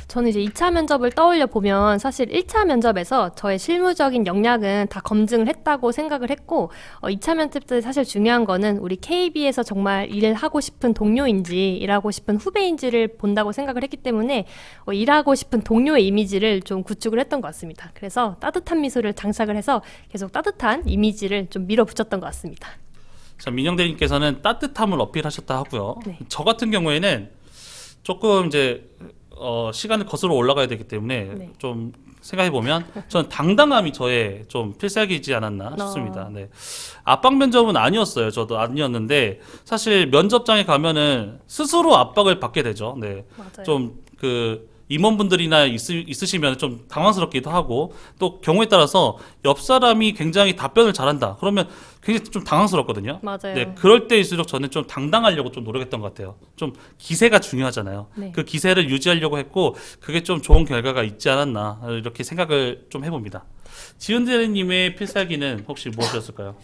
저는 이제 2차 면접을 떠올려 보면 사실 1차 면접에서 저의 실무적인 역량은 다 검증을 했다고 생각을 했고 2차 면접 때 사실 중요한 거는 우리 KB에서 정말 일을 하고 싶은 동료인지 일하고 싶은 후배인지를 본다고 생각을 했기 때문에 일하고 싶은 동료의 이미지를 좀 구축을 했던 것 같습니다. 그래서 따뜻한 미소를 장착을 해서 계속 따뜻한 이미지를 좀 밀어붙였던 것 같습니다. 자, 민영 대리님께서는 따뜻함을 어필하셨다 하고요. 네. 저 같은 경우에는 조금 이제 시간을 거슬러 올라가야 되기 때문에 네. 좀 생각해 보면 저는 당당함이 저의 좀 필살기지 않았나 싶습니다. 네. 압박 면접은 아니었어요. 저도 아니었는데 사실 면접장에 가면은 스스로 압박을 받게 되죠. 네. 맞아요. 좀 그 임원분들이나 있으시면 좀 당황스럽기도 하고 또 경우에 따라서 옆 사람이 굉장히 답변을 잘한다. 그러면 굉장히 좀 당황스럽거든요. 맞아요. 네, 그럴 때일수록 저는 좀 당당하려고 좀 노력했던 것 같아요. 좀 기세가 중요하잖아요. 네. 그 기세를 유지하려고 했고 그게 좀 좋은 결과가 있지 않았나 이렇게 생각을 좀 해봅니다. 지은 대리님의 필살기는 혹시 무엇이었을까요?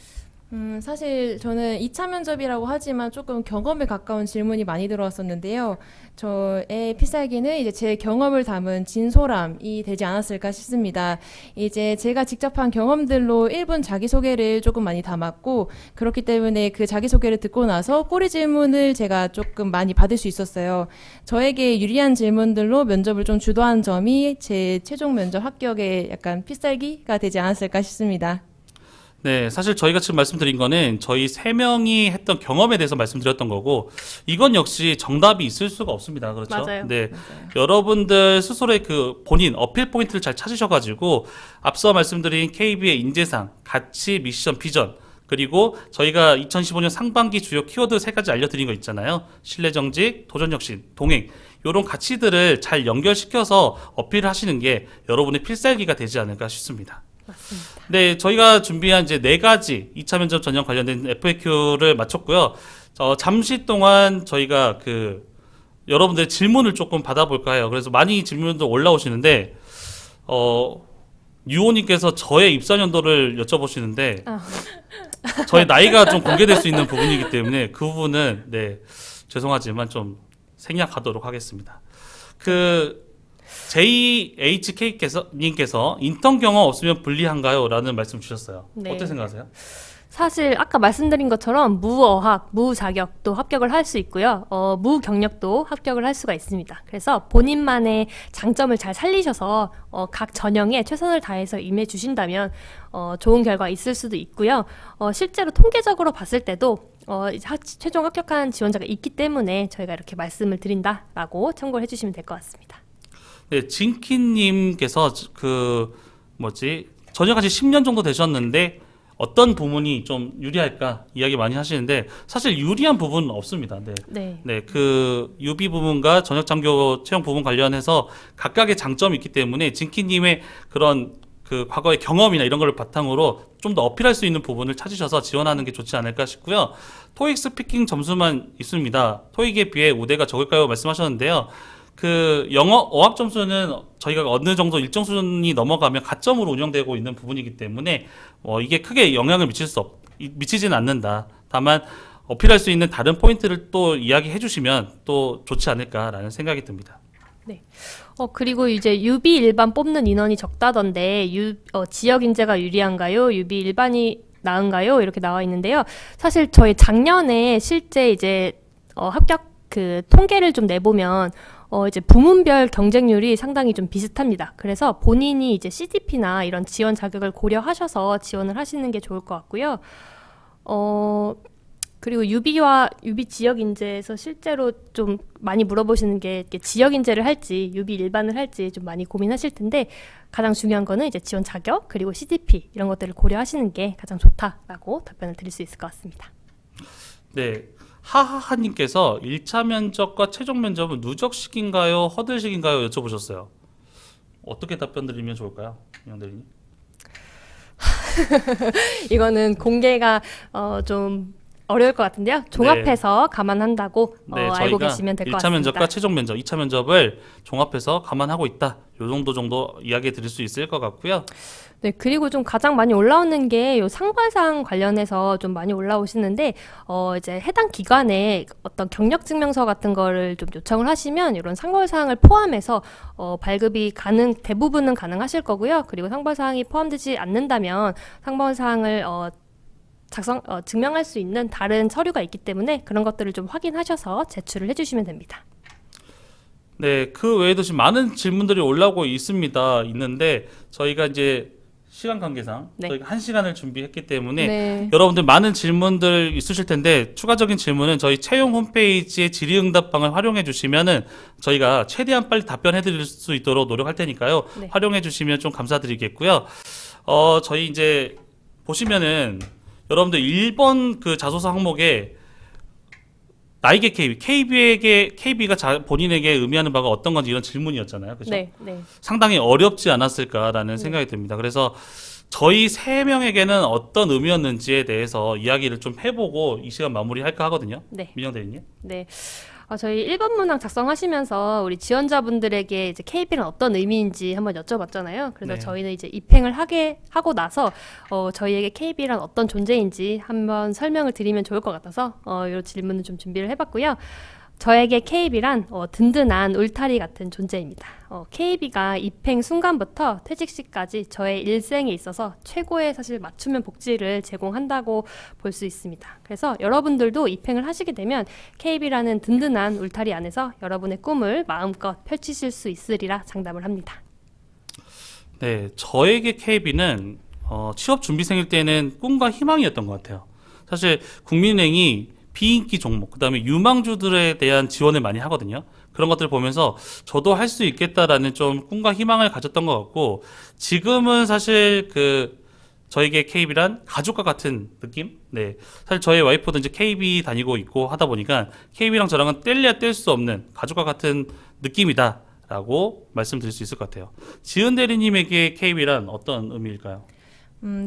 사실 저는 2차 면접이라고 하지만 조금 경험에 가까운 질문이 많이 들어왔었는데요. 저의 필살기는 이제 제 경험을 담은 진솔함이 되지 않았을까 싶습니다. 이제 제가 직접 한 경험들로 1분 자기소개를 조금 많이 담았고 그렇기 때문에 그 자기소개를 듣고 나서 꼬리 질문을 제가 조금 많이 받을 수 있었어요. 저에게 유리한 질문들로 면접을 좀 주도한 점이 제 최종 면접 합격의 약간 필살기가 되지 않았을까 싶습니다. 네, 사실 저희가 지금 말씀드린 거는 저희 3명이 했던 경험에 대해서 말씀드렸던 거고 이건 역시 정답이 있을 수가 없습니다. 그렇죠? 맞아요. 네, 여러분들 스스로의 그 본인 어필 포인트를 잘 찾으셔가지고 앞서 말씀드린 KB의 인재상, 가치, 미션, 비전 그리고 저희가 2015년 상반기 주요 키워드 3가지 알려드린 거 있잖아요. 신뢰정직, 도전혁신, 동행 이런 가치들을 잘 연결시켜서 어필하시는 게 여러분의 필살기가 되지 않을까 싶습니다. 맞습니다. 네, 저희가 준비한 이제 4가지 2차 면접 전형 관련된 FAQ를 마쳤고요. 잠시 동안 저희가 그 여러분들의 질문을 조금 받아볼까 해요. 그래서 많이 질문도 올라오시는데 유호님께서 저의 입사 연도를 여쭤보시는데 저의 나이가 좀 공개될 수 있는 부분이기 때문에 그 부분은 네, 죄송하지만 좀 생략하도록 하겠습니다. JHK님께서 인턴 경험 없으면 불리한가요? 라는 말씀 주셨어요. 네. 어떻게 생각하세요? 사실 아까 말씀드린 것처럼 무어학, 무자격도 합격을 할 수 있고요. 무경력도 합격을 할 수가 있습니다. 그래서 본인만의 장점을 잘 살리셔서 각 전형에 최선을 다해서 임해 주신다면 좋은 결과 있을 수도 있고요. 실제로 통계적으로 봤을 때도 최종 합격한 지원자가 있기 때문에 저희가 이렇게 말씀을 드린다라고 참고를 해주시면 될 것 같습니다. 네, 진키님께서 전역한 지 10년 정도 되셨는데 어떤 부분이 좀 유리할까 이야기 많이 하시는데 사실 유리한 부분은 없습니다. 네. 네. 네, 그 유비 부분과 전역장교 채용 부분 관련해서 각각의 장점이 있기 때문에 진키님의 그런 그 과거의 경험이나 이런 걸 바탕으로 좀 더 어필할 수 있는 부분을 찾으셔서 지원하는 게 좋지 않을까 싶고요. 토익 스피킹 점수만 있습니다. 토익에 비해 우대가 적을까요? 말씀하셨는데요. 그 영어 어학 점수는 저희가 어느 정도 일정 수준이 넘어가면 가점으로 운영되고 있는 부분이기 때문에 이게 크게 영향을 미치지는 않는다. 다만 어필할 수 있는 다른 포인트를 또 이야기해 주시면 또 좋지 않을까라는 생각이 듭니다. 네. 그리고 이제 유비 일반 뽑는 인원이 적다던데 지역 인재가 유리한가요? 유비 일반이 나은가요? 이렇게 나와 있는데요. 사실 저희 작년에 실제 이제 합격 그 통계를 좀 내보면 이제 부문별 경쟁률이 상당히 좀 비슷합니다. 그래서 본인이 이제 CDP나 이런 지원 자격을 고려하셔서 지원을 하시는 게 좋을 것 같고요. 그리고 유비 지역 인재에서 실제로 좀 많이 물어보시는 게 지역 인재를 할지 유비 일반을 할지 좀 많이 고민하실 텐데 가장 중요한 거는 이제 지원 자격 그리고 CDP 이런 것들을 고려하시는 게 가장 좋다라고 답변을 드릴 수 있을 것 같습니다. 네. 하하하님께서 1차 면접과 최종 면접은 누적식인가요? 허들식인가요? 여쭤보셨어요. 어떻게 답변 드리면 좋을까요? 영대리님. 이거는 공개가 좀 어려울 것 같은데요. 종합해서 감안한다고 알고 계시면 될 것 같습니다. 1차 면접과 최종 면접, 2차 면접을 종합해서 감안하고 있다. 요 정도 이야기 드릴 수 있을 것 같고요. 네, 그리고 좀 가장 많이 올라오는 게 요 상관상 관련해서 좀 많이 올라오시는데 이제 해당 기관에 어떤 경력 증명서 같은 거를 좀 요청을 하시면 이런 상벌사항을 포함해서 발급이 대부분은 가능하실 거고요. 그리고 상벌사항이 포함되지 않는다면 상벌사항을 증명할 수 있는 다른 서류가 있기 때문에 그런 것들을 좀 확인하셔서 제출을 해주시면 됩니다. 네, 그 외에도 지금 많은 질문들이 올라오고 있는데 저희가 이제 시간 관계상 저희가 1시간을 준비했기 때문에 여러분들 많은 질문들 있으실 텐데 추가적인 질문은 저희 채용 홈페이지의 질의응답방을 활용해 주시면은 저희가 최대한 빨리 답변해 드릴 수 있도록 노력할 테니까요. 활용해 주시면 좀 감사드리겠고요. 저희 이제 보시면은 여러분들 1번 그 자소서 항목에 나에게 KB가 본인에게 의미하는 바가 어떤 건지 이런 질문이었잖아요. 그죠? 네. 상당히 어렵지 않았을까라는 생각이 듭니다. 그래서 저희 3명에게는 어떤 의미였는지에 대해서 이야기를 좀 해보고 이 시간 마무리할까 하거든요. 민영 대리님. 네. 저희 1번 문항 작성하시면서 우리 지원자분들에게 이제 KB는 어떤 의미인지 한번 여쭤봤잖아요. 그래서 저희는 이제 입행을 하고 나서 저희에게 KB란 어떤 존재인지 한번 설명을 드리면 좋을 것 같아서 이 질문을 좀 준비를 해봤고요. 저에게 KB란 든든한 울타리 같은 존재입니다. KB가 입행 순간부터 퇴직 시까지 저의 일생에 있어서 최고의 사실 맞춤형 복지를 제공한다고 볼 수 있습니다. 그래서 여러분들도 입행을 하시게 되면 KB라는 든든한 울타리 안에서 여러분의 꿈을 마음껏 펼치실 수 있으리라 장담을 합니다. 네, 저에게 KB는 취업 준비생일 때는 꿈과 희망이었던 것 같아요. 사실 국민은행이 비인기 종목, 그 다음에 유망주들에 대한 지원을 많이 하거든요. 그런 것들을 보면서 저도 할 수 있겠다라는 좀 꿈과 희망을 가졌던 것 같고, 지금은 사실 저에게 KB란 가족과 같은 느낌? 네. 사실 저희 와이프도 이제 KB 다니고 있고 하다 보니까 KB랑 저랑은 뗄래야 뗄 수 없는 가족과 같은 느낌이다 라고 말씀드릴 수 있을 것 같아요. 지은 대리님에게 KB란 어떤 의미일까요?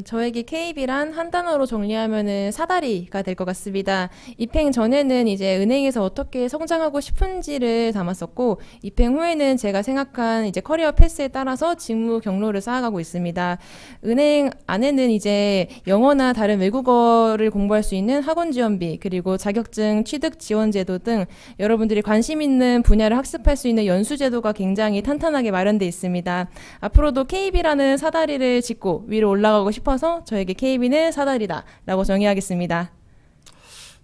저에게 KB란 한 단어로 정리하면은 사다리가 될 것 같습니다. 입행 전에는 이제 은행에서 어떻게 성장하고 싶은지를 담았었고, 입행 후에는 제가 생각한 이제 커리어 패스에 따라서 직무 경로를 쌓아가고 있습니다. 은행 안에는 이제 영어나 다른 외국어를 공부할 수 있는 학원 지원비, 그리고 자격증 취득 지원 제도 등 여러분들이 관심 있는 분야를 학습할 수 있는 연수 제도가 굉장히 탄탄하게 마련되어 있습니다. 앞으로도 KB라는 사다리를 짚고 위로 올라가고 싶어서 저에게 KB는 사다리다 라고 정의하겠습니다.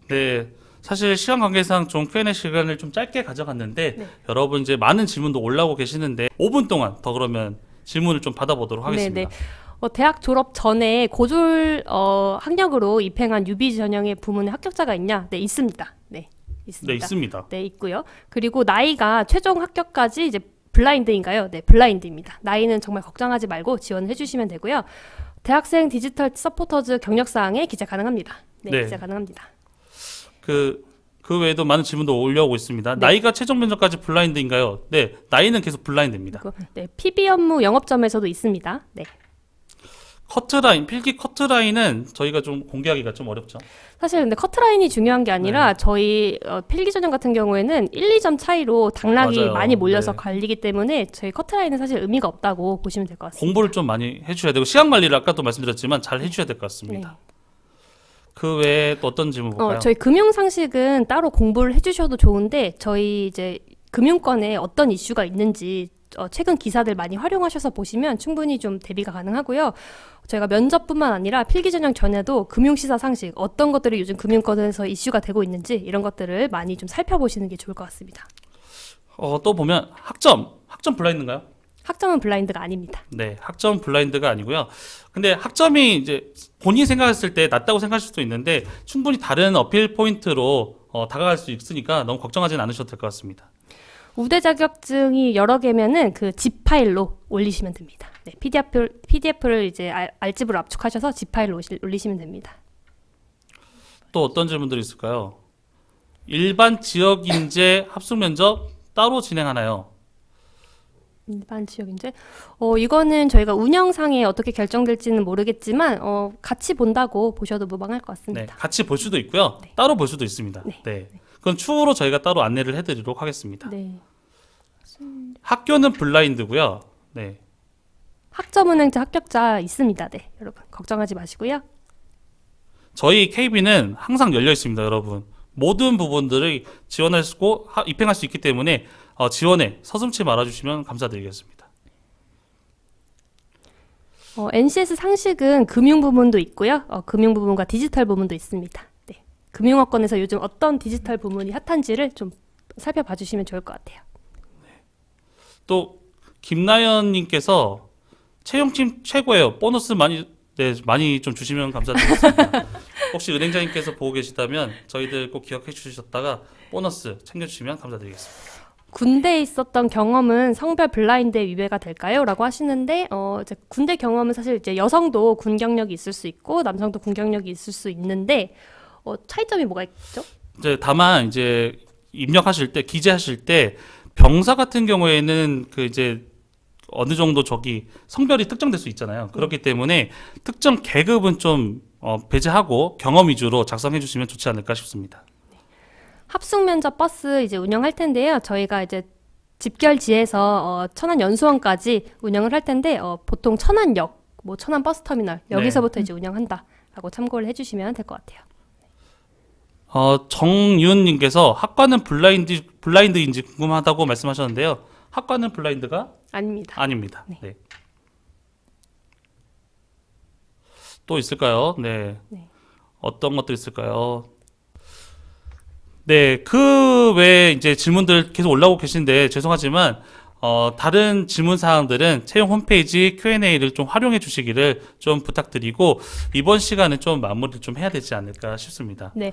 네, 사실 시간 관계상 좀 Q&A 시간을 좀 짧게 가져갔는데 여러분 이제 많은 질문도 올라오고 계시는데 5분 동안 더 그러면 질문을 좀 받아보도록 하겠습니다. 대학 졸업 전에 고졸 학력으로 입행한 유비 전형의 부문의 합격자가 있냐? 네, 있습니다. 네, 있습니다. 네, 있습니다. 네, 있고요. 그리고 나이가 최종 합격까지 이제 블라인드인가요? 네, 블라인드입니다. 나이는 정말 걱정하지 말고 지원을 해주시면 되고요. 대학생 디지털 서포터즈 경력사항에 기재 가능합니다. 네, 네. 기재 가능합니다. 그 외에도 많은 질문도 올려오고 있습니다. 네. 나이가 최종 면접까지 블라인드인가요? 네, 나이는 계속 블라인드입니다. 네, PB 업무 영업점에서도 있습니다. 네. 커트라인, 필기 커트라인은 저희가 좀 공개하기가 좀 어렵죠. 사실 근데 커트라인이 중요한 게 아니라 저희 필기 전형 같은 경우에는 1, 2점 차이로 당락이 맞아요. 많이 몰려서 네. 갈리기 때문에 저희 커트라인은 사실 의미가 없다고 보시면 될 것 같습니다. 공부를 좀 많이 해주셔야 되고 시간 관리를 아까도 말씀드렸지만 잘 해주셔야 될 것 같습니다. 네. 그 외에 또 어떤 질문 볼까요? 저희 금융상식은 따로 공부를 해주셔도 좋은데 저희 이제 금융권에 어떤 이슈가 있는지 최근 기사들 많이 활용하셔서 보시면 충분히 좀 대비가 가능하고요. 저희가 면접뿐만 아니라 필기 전형 전에도 금융시사 상식 어떤 것들이 요즘 금융권에서 이슈가 되고 있는지 이런 것들을 많이 좀 살펴보시는 게 좋을 것 같습니다. 또 보면 학점 블라인드인가요? 학점은 블라인드가 아닙니다. 네, 학점 블라인드가 아니고요. 근데 학점이 이제 본인이 생각했을 때 낮다고 생각하실 수도 있는데 충분히 다른 어필 포인트로 다가갈 수 있으니까 너무 걱정하지는 않으셔도 될 것 같습니다. 우대 자격증이 여러 개면은 그 zip 파일로 올리시면 됩니다. 네, PDF를 이제 알집으로 압축하셔서 zip 파일로 올리시면 됩니다. 또 어떤 질문들이 있을까요? 일반 지역 인재 합숙 면접 따로 진행하나요? 일반 지역인데 이거는 저희가 운영상에 어떻게 결정될지는 모르겠지만 같이 본다고 보셔도 무방할 것 네, 같습니다. 같이 볼 수도 있고요. 네. 따로 볼 수도 있습니다. 네. 네. 그건 추후로 저희가 따로 안내를 해드리도록 하겠습니다. 네. 학교는 블라인드고요. 네. 학점은행자 합격자 있습니다. 네, 여러분 걱정하지 마시고요. 저희 KB는 항상 열려 있습니다, 여러분. 모든 부분들을 지원할 수 있고 입행할 수 있기 때문에 지원에 서슴지 말아주시면 감사드리겠습니다. NCS 상식은 금융 부문도 있고요. 금융 부문과 디지털 부문도 있습니다. 네. 금융업권에서 요즘 어떤 디지털 부문이 핫한지를 좀 살펴봐 주시면 좋을 것 같아요. 또 김나연님께서 채용팀 최고예요. 보너스 많이 좀 주시면 감사드리겠습니다. 혹시 은행장님께서 보고 계시다면 저희들 꼭 기억해 주셨다가 보너스 챙겨주시면 감사드리겠습니다. 군대에 있었던 경험은 성별 블라인드에 위배가 될까요? 라고 하시는데 이제 군대 경험은 사실 이제 여성도 군 경력이 있을 수 있고 남성도 군 경력이 있을 수 있는데 차이점이 뭐가 있죠? 이제 다만 이제 입력하실 때 기재하실 때 병사 같은 경우에는 그 이제 어느 정도 성별이 특정될 수 있잖아요. 그렇기 때문에 특정 계급은 좀 배제하고 경험 위주로 작성해 주시면 좋지 않을까 싶습니다. 합숙 면접 버스 이제 운영할 텐데요. 저희가 이제 집결지에서 천안연수원까지 운영을 할 텐데 보통 천안역, 천안 버스터미널 여기서부터 이제 운영한다라고 참고를 해주시면 될 것 같아요. 정윤님께서 학과는 블라인드인지 궁금하다고 말씀하셨는데요. 학과는 블라인드가 아닙니다. 아닙니다. 네. 네. 또 있을까요? 네. 네. 어떤 것도 있을까요? 네, 그 외에 이제 질문들 계속 올라오고 계신데 죄송하지만 다른 질문 사항들은 채용 홈페이지 Q&A를 좀 활용해 주시기를 좀 부탁드리고 이번 시간은 좀 마무리를 좀 해야 되지 않을까 싶습니다. 네,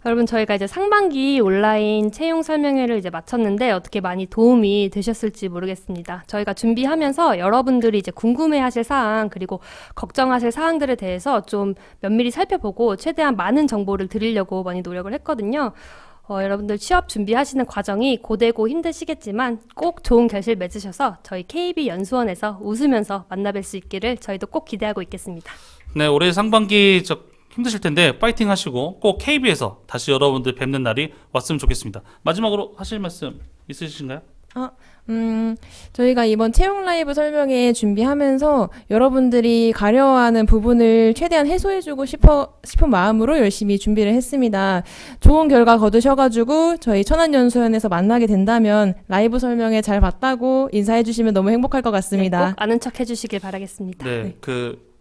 여러분 저희가 이제 상반기 온라인 채용 설명회를 이제 마쳤는데 어떻게 많이 도움이 되셨을지 모르겠습니다. 저희가 준비하면서 여러분들이 이제 궁금해하실 사항 그리고 걱정하실 사항들에 대해서 좀 면밀히 살펴보고 최대한 많은 정보를 드리려고 많이 노력을 했거든요. 여러분들 취업 준비하시는 과정이 고되고 힘드시겠지만 꼭 좋은 결실 맺으셔서 저희 KB 연수원에서 웃으면서 만나뵐 수 있기를 저희도 꼭 기대하고 있겠습니다. 네, 올해 상반기 힘드실 텐데 파이팅 하시고 꼭 KB에서 다시 여러분들 뵙는 날이 왔으면 좋겠습니다. 마지막으로 하실 말씀 있으신가요? 저희가 이번 채용 라이브 설명회 준비하면서 여러분들이 가려워하는 부분을 최대한 해소해주고 싶은 마음으로 열심히 준비를 했습니다. 좋은 결과 거두셔가지고 저희 천안연수원에서 만나게 된다면 라이브 설명회 잘 봤다고 인사해주시면 너무 행복할 것 같습니다. 네, 꼭 아는 척 해주시길 바라겠습니다. 네,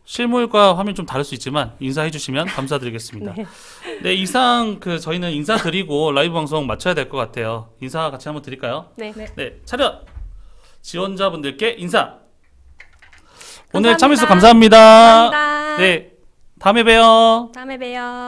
실물과 화면 좀 다를 수 있지만 인사해 주시면 감사드리겠습니다. 네. 네, 이상 저희는 인사드리고 라이브 방송 마쳐야 될 것 같아요. 인사 같이 한번 드릴까요? 네. 네, 차렷! 지원자분들께 인사! 감사합니다. 오늘 참여해주셔서 감사합니다. 감사합니다. 네, 다음에 봬요. 다음에 봬요.